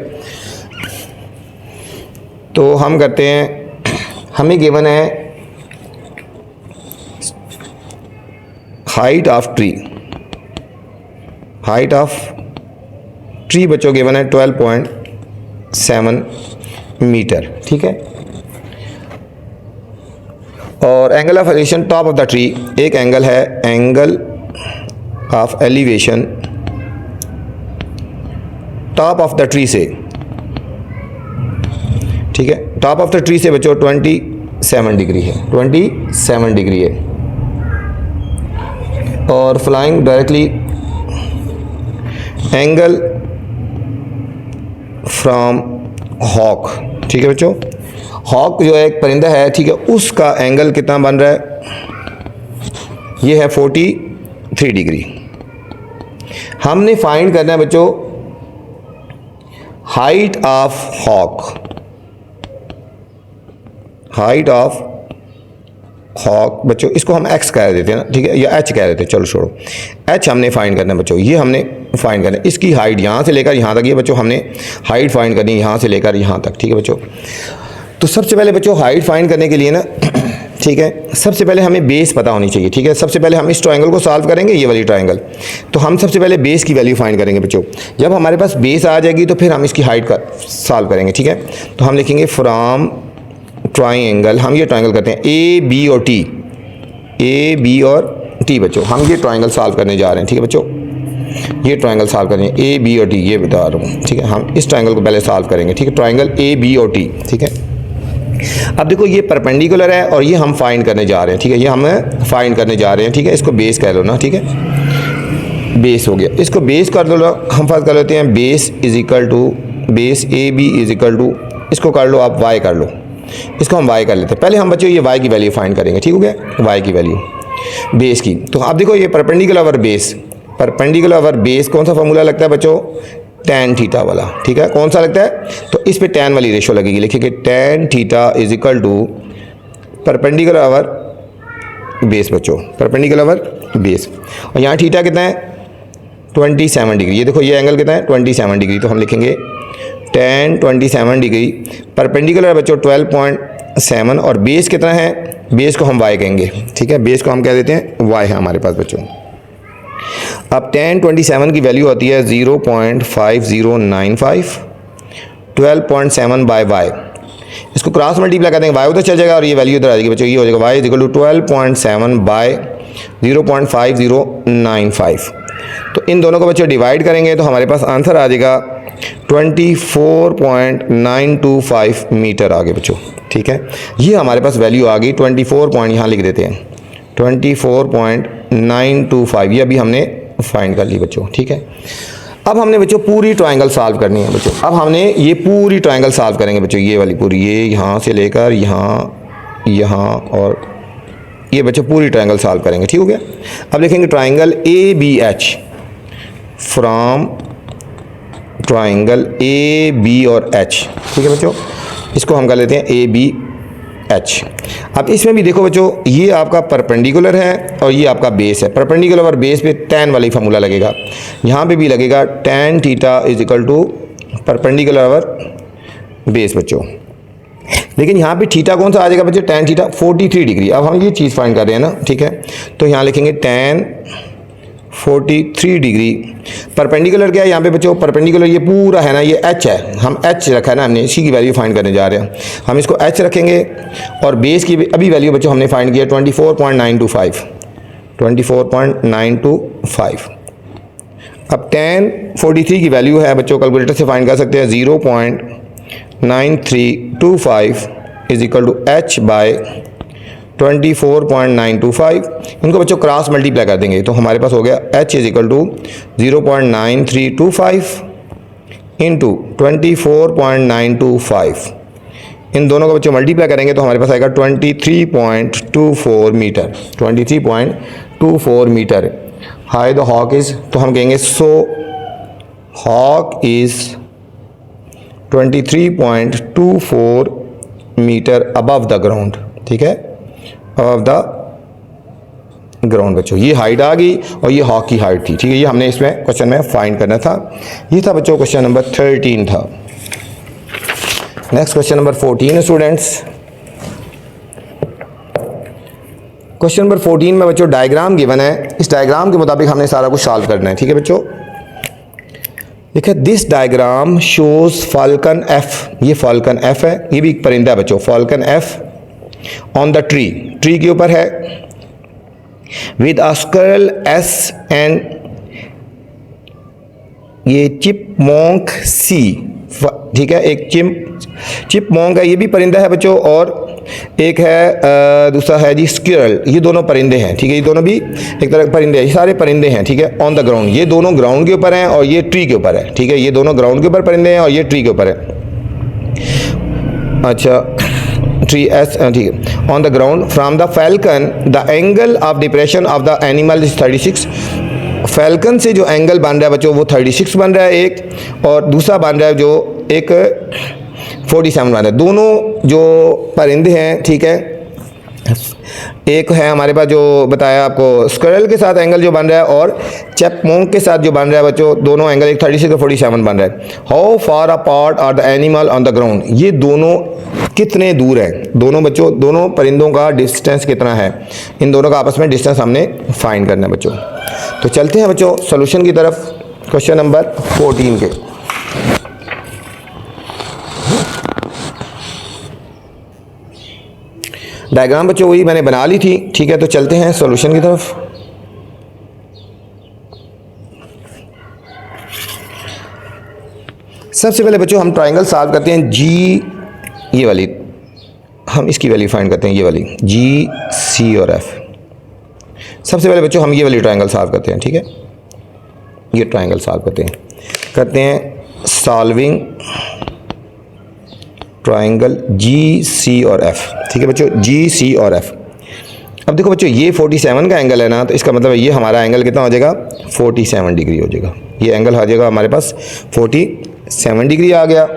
तो हम करते हैं, हमें गिवन है height of tree, height of tree बच्चों गिवन है 12.7 मीटर। ठीक है, और angle of elevation top of the tree, एक एंगल है angle of elevation top of the tree से। ठीक है, टॉप ऑफ द ट्री से बच्चों 27 डिग्री है, 27 डिग्री है, और flying directly angle from hawk. ठीक है बच्चों, हॉक जो है एक परिंदा है, ठीक है, उसका एंगल कितना बन रहा है, ये है 43 डिग्री। हमने फाइंड करना है बच्चों height of hawk, height of hawk बच्चों, इसको हम एक्स कह देते हैं ना, ठीक है, या एच कह देते हैं, चलो छोड़ो, एच हमने फाइंड करना है बच्चों, ये हमने फाइंड करना है। इसकी हाइट यहाँ से लेकर यहाँ तक, ये बच्चों हमने हाइट फाइंड करनी है यहाँ से लेकर यहाँ तक। ठीक है बच्चों, तो सबसे पहले बच्चों हाइट फाइंड करने के लिए ना, ठीक है, सबसे पहले हमें बेस पता होनी चाहिए। ठीक है, सबसे पहले हम इस ट्रायंगल को सॉल्व करेंगे, ये वाली ट्रायंगल, तो हम सबसे पहले बेस की वैल्यू फाइंड करेंगे बच्चों। जब हमारे पास बेस आ जाएगी तो फिर हम इसकी हाइट का सॉल्व करेंगे। ठीक है, तो हम लिखेंगे फ्रॉम ट्रायंगल, हम ये ट्रायंगल करते हैं ए बी और टी, ए बी और टी बच्चों, हम ये ट्रायंगल सॉल्व करने जा रहे हैं। ठीक है बच्चों, ये ट्रायंगल सॉल्व करनी है, ए बी और टी, ये बता रहा हूँ। ठीक है, हम इस ट्रायंगल को पहले सॉल्व करेंगे। ठीक है, ट्रायंगल ए बी और टी। ठीक है, अब देखो ये परपेंडिकुलर है और ये हम फाइंड करने जा रहे हैं। ठीक है, ये हम फाइंड करने जा रहे हैं। ठीक है, इसको बेस कह लो ना। ठीक है, बेस हो गया, इसको बेस कर लो, हम फर्स्ट कर लेते हैं base is equal to, base A B is equal to, इसको कर लो आप वाई कर लो, इसको हम वाई कर लेते हैं। पहले हम बच्चों ये वाई की वैल्यू फाइंड करेंगे। ठीक हो गया, वाई की वैल्यू बेस की। तो आप देखो ये perpendicular over base, perpendicular over base कौन सा फॉर्मूला लगता है बच्चों, tan थीटा वाला। ठीक है, कौन सा लगता है, तो इस पे tan वाली रेशो लगेगी, लिखिए tan theta is equal to perpendicular over base बच्चों, परपेंडिकुलर ओवर बेस। और यहाँ थीटा कितना है 27 डिग्री। ये देखो ये एंगल कितना है 27 डिग्री, तो हम लिखेंगे tan 27 डिग्री। परपेंडिकुलर बच्चों 12.7 और बेस कितना है, बेस को हम y कहेंगे, ठीक है, बेस को हम कह देते हैं y है हमारे पास बच्चों। अब tan 27 की वैल्यू होती है 0.5095, 12.7 बाय y, इसको क्रॉस मल्टीप्लाई कर देंगे y उधर चल जाएगा और ये वैल्यू इधर आ जाएगी बच्चों, ये हो जाएगा y is equal to 12.7 by 0.5095। तो इन दोनों को बच्चों डिवाइड करेंगे तो हमारे पास आंसर आ जाएगा 24.925 मीटर आगे बच्चों, ठीक है। ये हमारे पास वैल्यू आ गई 24 पॉइंट, यहाँ लिख देते हैं 24.925, ये अभी हमने फाइंड कर ली बच्चों, ठीक है। अब हमने बच्चों पूरी ट्रायंगल सॉल्व करनी है बच्चों। अब हमने ये पूरी ट्रायंगल सॉल्व करेंगे बच्चों, ये वाली पूरी, ये यहाँ से लेकर यहाँ, यहाँ और ये बच्चों पूरी ट्रायंगल सॉल्व करेंगे, ठीक हो गया। अब लिखेंगे triangle ABH, from triangle AB और H, ठीक है बच्चों, इसको हम कर लेते हैं ABH। अब इसमें भी देखो बच्चों, ये आपका परपेंडिकुलर है और ये आपका बेस है। परपेंडिकुलर और बेस पे tan वाली फार्मूला लगेगा, यहाँ पे भी लगेगा tan theta is equal to perpendicular और बेस बच्चों। लेकिन यहाँ पे थीटा कौन सा आ जाएगा बच्चों, tan थीटा 43 डिग्री। अब हम ये चीज़ फाइंड कर रहे हैं ना, ठीक है, तो यहाँ लिखेंगे tan 43 डिग्री। परपेंडिकुलर क्या है यहाँ पे बच्चों, परपेंडिकुलर ये पूरा है ना, ये h है, हम h रखा है ना हमने, इसी की वैल्यू फाइंड करने जा रहे हैं। हम इसको h रखेंगे और बेस की अभी वैल्यू बच्चों हमने फाइंड किया 24.925, 24.925। अब tan 43 की वैल्यू है बच्चों, कैलकुलेटर से फाइंड कर सकते हैं 0.9325 is equal to h by 24.925। इनको बच्चों क्रॉस मल्टीप्लाई कर देंगे तो हमारे पास हो गया h is equal to 0.9325 into 24.925। इन दोनों को बच्चों मल्टीप्लाई करेंगे तो हमारे पास आएगा 23.24 metre, 23.24 metre. High the hawk is, तो हम कहेंगे so hawk is 23.24 metre above the ground, ठीक है, अबव द ग्राउंड बच्चों। ये हाइट आ गई और ये हॉक की हाइट थी, ठीक है, ये हमने इसमें क्वेश्चन में फाइंड करना था। ये था बच्चों क्वेश्चन नंबर 13 था। Next question number 14 students. Question number 14 में बच्चों डायग्राम गिवन है, इस डायग्राम के मुताबिक हमने सारा कुछ सॉल्व करना है, ठीक है बच्चों। देखिए this diagram shows falcon F, ये फाल्कन एफ है, ये भी एक परिंदा है बच्चों, falcon F on the tree, tree के ऊपर है, with a squirrel S and ये चिपमोंक सी, ठीक है, एक चिपमोंक है, ये भी परिंदा है बच्चों, और एक है दूसरा है जी स्क्विरल, ये दोनों परिंदे हैं, ठीक है, ये दोनों भी एक तरह के परिंदे हैं, ये सारे परिंदे हैं, ठीक है, ऑन द ग्राउंड, ये दोनों ग्राउंड के ऊपर हैं और ये ट्री के ऊपर है, ठीक है, ये दोनों ग्राउंड के ऊपर परिंदे हैं और ये ट्री के ऊपर है। अच्छा ट्री एस, ठीक है, on the ground from the falcon the angle of depression of the animal is 36। Falcon से जो एंगल बन रहा है बच्चों वो 36 बन रहा है एक, और दूसरा बन रहा है जो एक 47 बन रहा है। दोनों जो परिंदे हैं, ठीक है, एक है हमारे पास जो बताया आपको स्क्विरल के साथ एंगल जो बन रहा है और चिपमंक के साथ जो बन रहा है बच्चों, दोनों एंगल एक 36 और 47 बन रहा है। How far apart are the animal on the ground, ये दोनों कितने दूर हैं, दोनों बच्चों, दोनों परिंदों का डिस्टेंस कितना है, इन दोनों का आपस में डिस्टेंस हमने फाइंड करना है बच्चों। तो चलते हैं बच्चों सोल्यूशन की तरफ, क्वेश्चन नंबर 14 के। डायग्राम बच्चों वही मैंने बना ली थी, ठीक है, तो चलते हैं सॉल्यूशन की तरफ। सबसे पहले बच्चों हम ट्रायंगल सॉल्व करते हैं जी, ये वाली हम इसकी वैल्यू फाइंड करते हैं, ये वाली जी सी और एफ। सबसे पहले बच्चों हम ये वाली ट्रायंगल सॉल्व करते हैं, ठीक है, ये ट्रायंगल सॉल्व करते हैं सॉल्विंग ट्रायंगल जी सी और एफ, ठीक है बच्चों, जी सी और एफ। अब देखो बच्चों ये 47 का एंगल है ना, तो इसका मतलब ये हमारा एंगल कितना हो जाएगा 47 डिग्री हो जाएगा, ये एंगल आ जाएगा हमारे पास 47 डिग्री आ गया।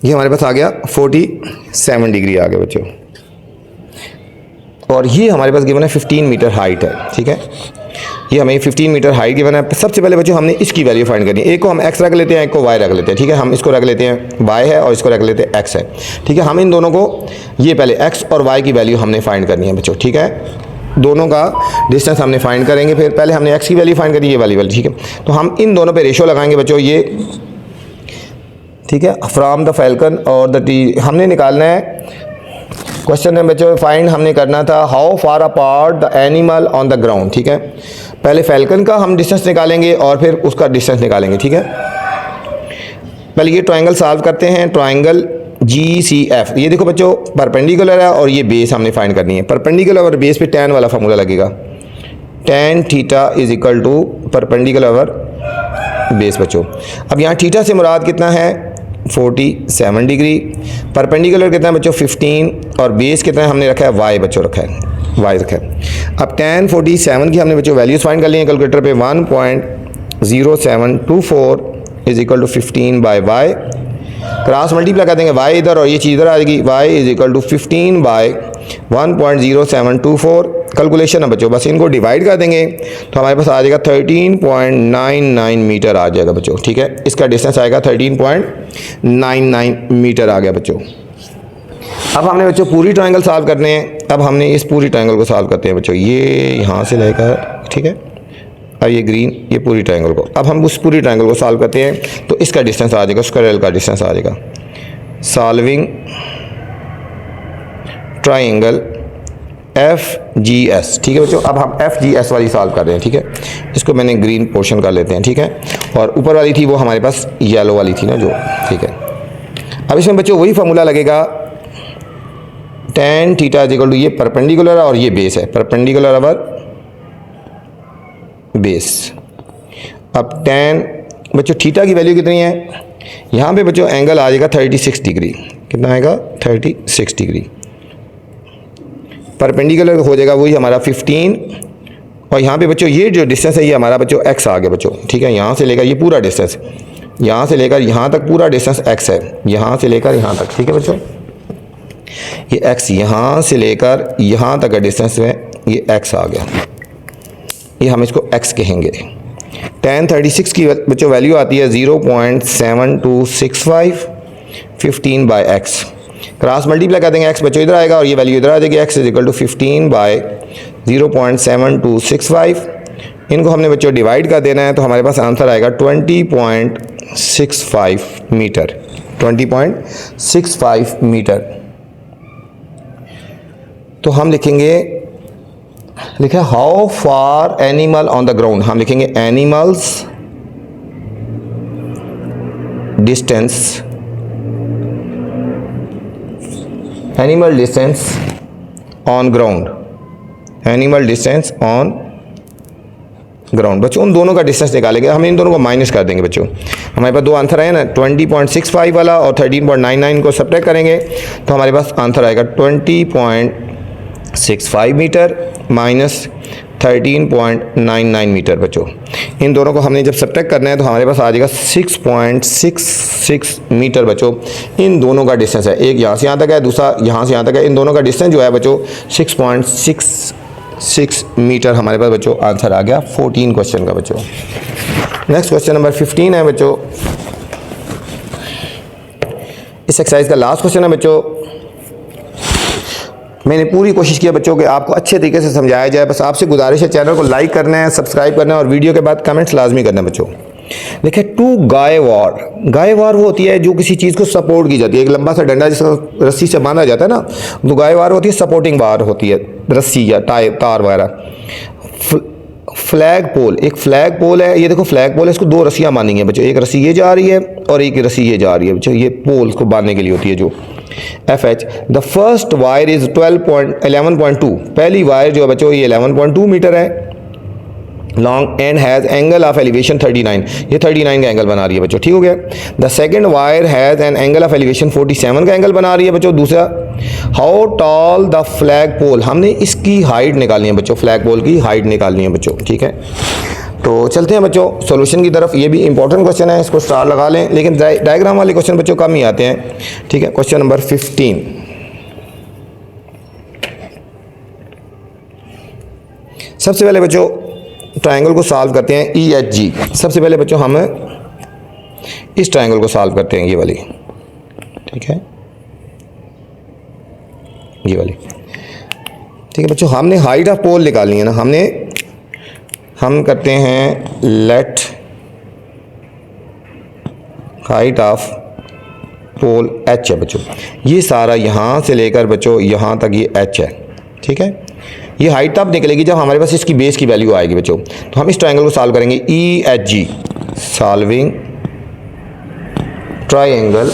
ये हमारे पास आ गया 47 डिग्री आ गया बच्चों। और ये हमारे पास गिवन है 15 मीटर हाइट है, ठीक है। ये हमें 15 मीटर हाइट गिवन है। सबसे पहले बच्चों हमने इसकी वैल्यू फाइंड करनी है। एक को हम x रख लेते हैं, एक को y रख लेते हैं, ठीक है। हम इसको रख लेते हैं y है और इसको रख लेते हैं x है, ठीक है। हम इन दोनों को, ये पहले x और y की वैल्यू हमने फाइंड करनी है बच्चों, ठीक है। दोनों का डिस्टेंस हमने फाइंड करेंगे, फिर पहले हमने x की वैल्यू फाइंड करी, ये वाली वैल्यू, ठीक है। तो हम इन दोनों पे रेशो लगाएंगे बच्चों, ये ठीक है। फ्रॉम द फैल्कन और द टी हमने निकालना है। क्वेश्चन में बच्चों फाइंड हमने करना था how far apart the animal on the ground, ठीक है। पहले फैल्कन का हम डिस्टेंस निकालेंगे और फिर उसका डिस्टेंस निकालेंगे, ठीक है। पहले ये ट्रायंगल सॉल्व करते हैं। ट्रायंगल GCF, ये देखो बच्चों परपेंडिकुलर है और ये बेस हमने फाइंड करनी है। परपेंडिकुलर और बेस पे tan वाला फार्मूला लगेगा, tan theta is equal to perpendicular over base बच्चों। अब यहाँ थीटा से मुराद कितना है 47 डिग्री, परपेंडिकुलर कितना है बच्चों 15 और बेस कितना है हमने रखा है y बच्चों रखा है, y रखा है। अब tan 47 की हमने बच्चों वैल्यूज फाइंड कर ली है कैलकुलेटर पे। 1.0724 is equal to 15 by y, cross multiply कर देंगे y इधर और ये चीज़ इधर आ जाएगी, y is equal to 15 by 1.0724। Calculation है बच्चों, बस इनको डिवाइड कर देंगे तो हमारे पास आ जाएगा 13.99 मीटर आ जाएगा बच्चों, ठीक है। इसका डिस्टेंस आएगा 13.99 मीटर आ गया बच्चों। अब हमने बच्चों पूरी ट्रायंगल सॉल्व करने हैं। अब हमने इस पूरी ट्रायंगल को सॉल्व करते हैं बच्चों, ये यहाँ से लेकर, ठीक है। अब ये ग्रीन, ये पूरी ट्रायंगल को, अब हम उस पूरी ट्रायंगल को सॉल्व करते हैं तो इसका डिस्टेंस आ जाएगा, स्क्वायर का डिस्टेंस आ जाएगा। सॉल्विंग ट्रायंगल FGS, ठीक है बच्चों। अब हम FGS वाली सॉल्व कर रहे हैं, ठीक है। इसको मैंने ग्रीन पोर्शन कर लेते हैं, ठीक है। और ऊपर वाली थी वो हमारे पास येलो वाली थी ना जो, ठीक है। अब इसमें बच्चों वही फार्मूला लगेगा, tan theta is equal to, ये परपेंडिकुलर है और ये बेस है, परपेंडिकुलर ओवर बेस। अब tan बच्चों थीटा की वैल्यू कितनी है, यहाँ पे बच्चों एंगल आ जाएगा 36 डिग्री। कितना आएगा 36 डिग्री। परपेंडिकुलर हो जाएगा वही हमारा 15 और यहाँ पे बच्चों ये जो डिस्टेंस है ये हमारा बच्चों x आ गया बच्चों, ठीक है। यहाँ से लेकर ये पूरा डिस्टेंस, यहाँ से लेकर यहाँ तक पूरा डिस्टेंस x है, यहाँ से लेकर यहाँ तक, ठीक है बच्चों। ये x यहाँ से लेकर यहाँ तक का डिस्टेंस है, ये x आ गया, ये हम इसको x कहेंगे। tan 36 की बच्चों वैल्यू आती है 0.7265 15 बाई x। क्रॉस मल्टीप्लाई कर देंगे, x बच्चों इधर आएगा और ये वैल्यू इधर आ जाएगी, x is equal to 15 by 0.7265। इनको हमने बच्चों डिवाइड कर देना है तो हमारे पास आंसर आएगा 20.65 मीटर, 20.65 मीटर। तो हम लिखेंगे, लिखा how far animal on the ground, हम लिखेंगे animals distance, animal distance on ground, animal distance on ground. बच्चों उन दोनों का डिस्टेंस निकालेंगे, हम इन दोनों को माइनस कर देंगे बच्चों। हमारे पास दो आंसर आए ना, 20.65 वाला और 13.99 को सब्ट्रैक्ट करेंगे तो हमारे पास आंसर आएगा 20.65 मीटर माइनस 13.99 मीटर बच्चों। इन दोनों को हमने जब सब्ट्रैक्ट करना है तो हमारे पास आ जाएगा 6.66 मीटर बच्चों। इन दोनों का डिस्टेंस है, एक यहाँ से यहाँ तक है, दूसरा यहाँ से यहाँ तक है। इन दोनों का डिस्टेंस जो है बच्चों 6.66 मीटर हमारे पास बच्चों आंसर आ गया 14 क्वेश्चन का बच्चों। नेक्स्ट क्वेश्चन नंबर 15 है बच्चों। इस एक्सरसाइज का लास्ट क्वेश्चन है बच्चों। मैंने पूरी कोशिश की बच्चों कि आपको अच्छे तरीके से समझाया जाए। बस आपसे गुजारिश है चैनल को लाइक करना है, सब्सक्राइब करना है और वीडियो के बाद कमेंट्स लाजमी करना है बच्चों। देखिए टू गाय वार, गाय वार वो होती है जो किसी चीज़ को सपोर्ट की जाती है, एक लंबा सा डंडा जिसका रस्सी से बांधा जाता है ना, तो गाय वार होती है, सपोर्टिंग वार होती है, रस्सी या तार वगैरह। फ्लैग पोल, एक फ्लैग पोल है, ये देखो फ्लैग पोल है, इसको दो रस्सियाँ बांधेंगे बच्चों, एक रस्सी ये जा रही है और एक रस्सी ये जा रही है बच्चों। ये पोल को बांधने के लिए होती है जो FH। The first wire is 11.2, पहली वायर जो है बच्चों ये 11.2 मीटर है long and has angle of elevation 39, ये 39 का एंगल बना रही है बच्चों, ठीक हो गया। The second wire has an angle of elevation 47 का एंगल बना रही है बच्चों। दूसरा हाउ टॉल द फ्लैग पोल, हमने इसकी हाइट निकालनी है बच्चों, फ्लैग पोल की हाइट निकालनी है बच्चों, ठीक है। तो चलते हैं बच्चों सॉल्यूशन की तरफ। ये भी इंपॉर्टेंट क्वेश्चन है, इसको स्टार लगा लें, लेकिन डायग्राम वाले क्वेश्चन बच्चों कम ही आते हैं। ठीक है, क्वेश्चन नंबर 15। सबसे पहले बच्चों ट्रायंगल को सॉल्व करते हैं EHG। सबसे पहले बच्चों हम इस ट्रायंगल को सॉल्व करते हैं, ये वाली। ठीक है, ये वाली। ठीक है बच्चों, हमने हाइट ऑफ पोल निकालनी है ना। हम करते हैं let height of pole H है बच्चों। ये सारा यहाँ से लेकर बच्चों यहाँ तक ये H है। ठीक है, ये हाइट तब निकलेगी जब हमारे पास इसकी बेस की वैल्यू आएगी बच्चों। तो हम इस ट्रायंगल को सॉल्व करेंगे EHG, सॉल्विंग ट्रायंगल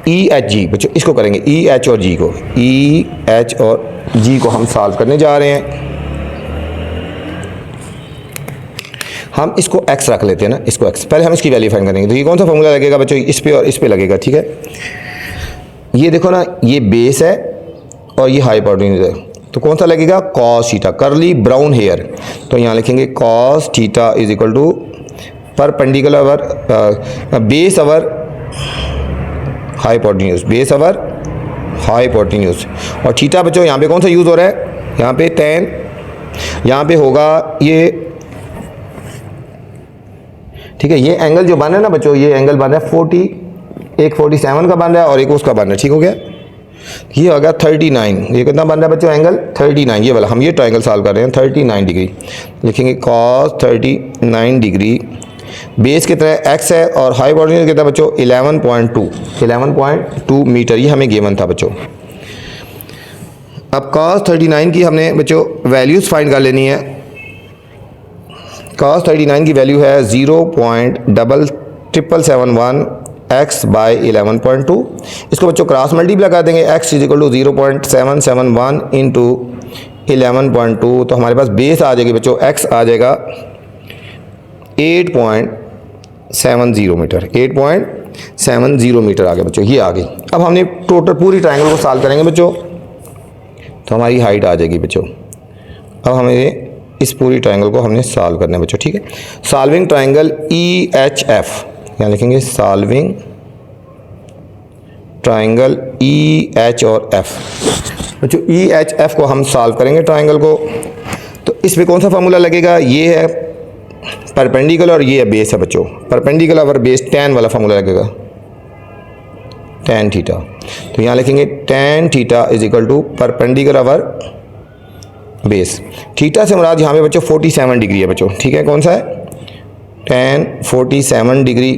EHG बच्चों। इसको करेंगे EH और G को, EH और G को हम सॉल्व करने जा रहे हैं। हम इसको x रख लेते हैं ना, इसको x। पहले हम इसकी वैल्यू फाइंड करेंगे। तो ये कौन सा फॉर्मूला लगेगा बच्चों, इस पे और इस पे लगेगा। ठीक है, ये देखो ना, ये बेस है और ये हाइपोटेन्यूज है, तो कौन सा लगेगा, cos theta. Curly brown hair, तो यहाँ लिखेंगे cos theta is equal to perpendicular over base over hypotenuse, base over hypotenuse. और थीटा बच्चों यहाँ पे कौन सा यूज़ हो रहा है, यहाँ पे tan, यहाँ पे होगा ये। ठीक है, ये एंगल जो बन रहा है ना बच्चों, ये एंगल बन रहा है 40, एक 47 का बन रहा है और एक उसका बन रहा है। ठीक हो गया, ये हो गया 39। ये कितना बन रहा है बच्चों, एंगल 39। ये वाला हम ये ट्रायंगल सॉल्व कर रहे हैं 39 डिग्री। लिखेंगे cos 39 डिग्री। बेस कितना है, x है, और हाइपोटेन्यूज कितना बच्चों 11.2 मीटर। ये हमें गिवन था बच्चों। अब cos 39 की हमने बच्चों वैल्यूज़ फाइंड कर लेनी है। cos 39 की वैल्यू है 0.771 x बाई 11.2। इसको बच्चों क्रॉस मल्टीप्लाई कर देंगे, x is equal to 0.771 into 11.2। तो हमारे पास बेस आ जाएगी बच्चों, x आ जाएगा 8.70 मीटर। 8.70 मीटर आ गया बच्चों, ये आ गई। अब हमने टोटल पूरी ट्रायंगल को सॉल्व करेंगे बच्चों, तो हमारी हाइट आ जाएगी बच्चों। अब हमें इस पूरी ट्रायंगल को हमने सॉल्व करना है बच्चों। ठीक है, सॉल्विंग ट्रायंगल EHF, यहाँ लिखेंगे सॉल्विंग ट्रायंगल EH और F। बच्चों EHF को हम सॉल्व करेंगे ट्रायंगल को, तो इसमें कौन सा फार्मूला लगेगा, ये है परपेंडिकुलर और ये है बेस है बच्चों। परपेंडिकुलर और बेस tan वाला फार्मूला लगेगा, tan थीटा। तो यहाँ लिखेंगे tan theta is equal to perpendicular over base. Theta से मुराद यहाँ पे बच्चों 47 डिग्री है बच्चों। ठीक है, कौन सा है, tan 47 डिग्री।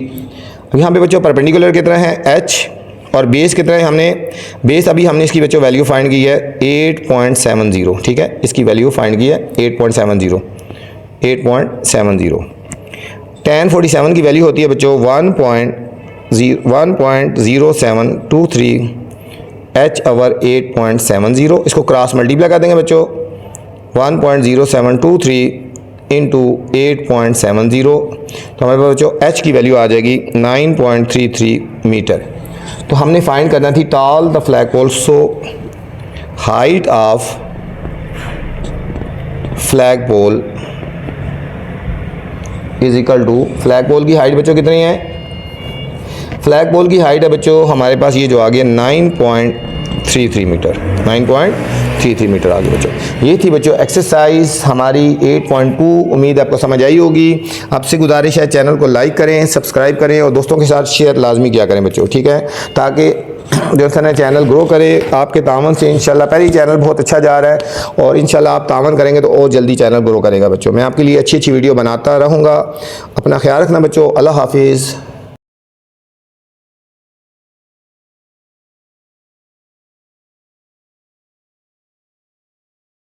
अब यहाँ पे बच्चों परपेंडिकुलर कितना है H, और बेस कितना है, हमने बेस अभी हमने इसकी बच्चों वैल्यू फाइंड की है 8.70। ठीक है, इसकी वैल्यू फाइंड की है 8.70। tan 47 की वैल्यू होती है बच्चों 1.0723 H ओवर 8.70। इसको क्रॉस मल्टीप्लाई कर देंगे बच्चों, 1.0723 इंटू 8.70। तो हमारे पास बच्चों H की वैल्यू आ जाएगी 9.33 मीटर। तो हमने फाइंड करना थी tall the flag pole, so height of flagpole is equal to, flagpole की हाइट बच्चों कितनी है, फ्लैग पोल की हाइट है बच्चों हमारे पास ये जो आ गया 9.33 मीटर। 9.33 मीटर आ गई बच्चों। ये थी बच्चों एक्सरसाइज हमारी 8.2। उम्मीद आपको समझ आई होगी। आपसे गुजारिश है चैनल को लाइक करें, सब्सक्राइब करें और दोस्तों के साथ शेयर लाजमी किया करें बच्चों। ठीक है, ताकि जो है चैनल ग्रो करे। आपके तावन से इंशाल्लाह, पहले चैनल बहुत अच्छा जा रहा है और इंशाल्लाह आप तावन करेंगे तो और जल्दी चैनल ग्रो करेगा बच्चों। मैं आपके लिए अच्छी अच्छी वीडियो बनाता रहूँगा। अपना ख्याल रखना बच्चों। अल्लाह हाफिज़।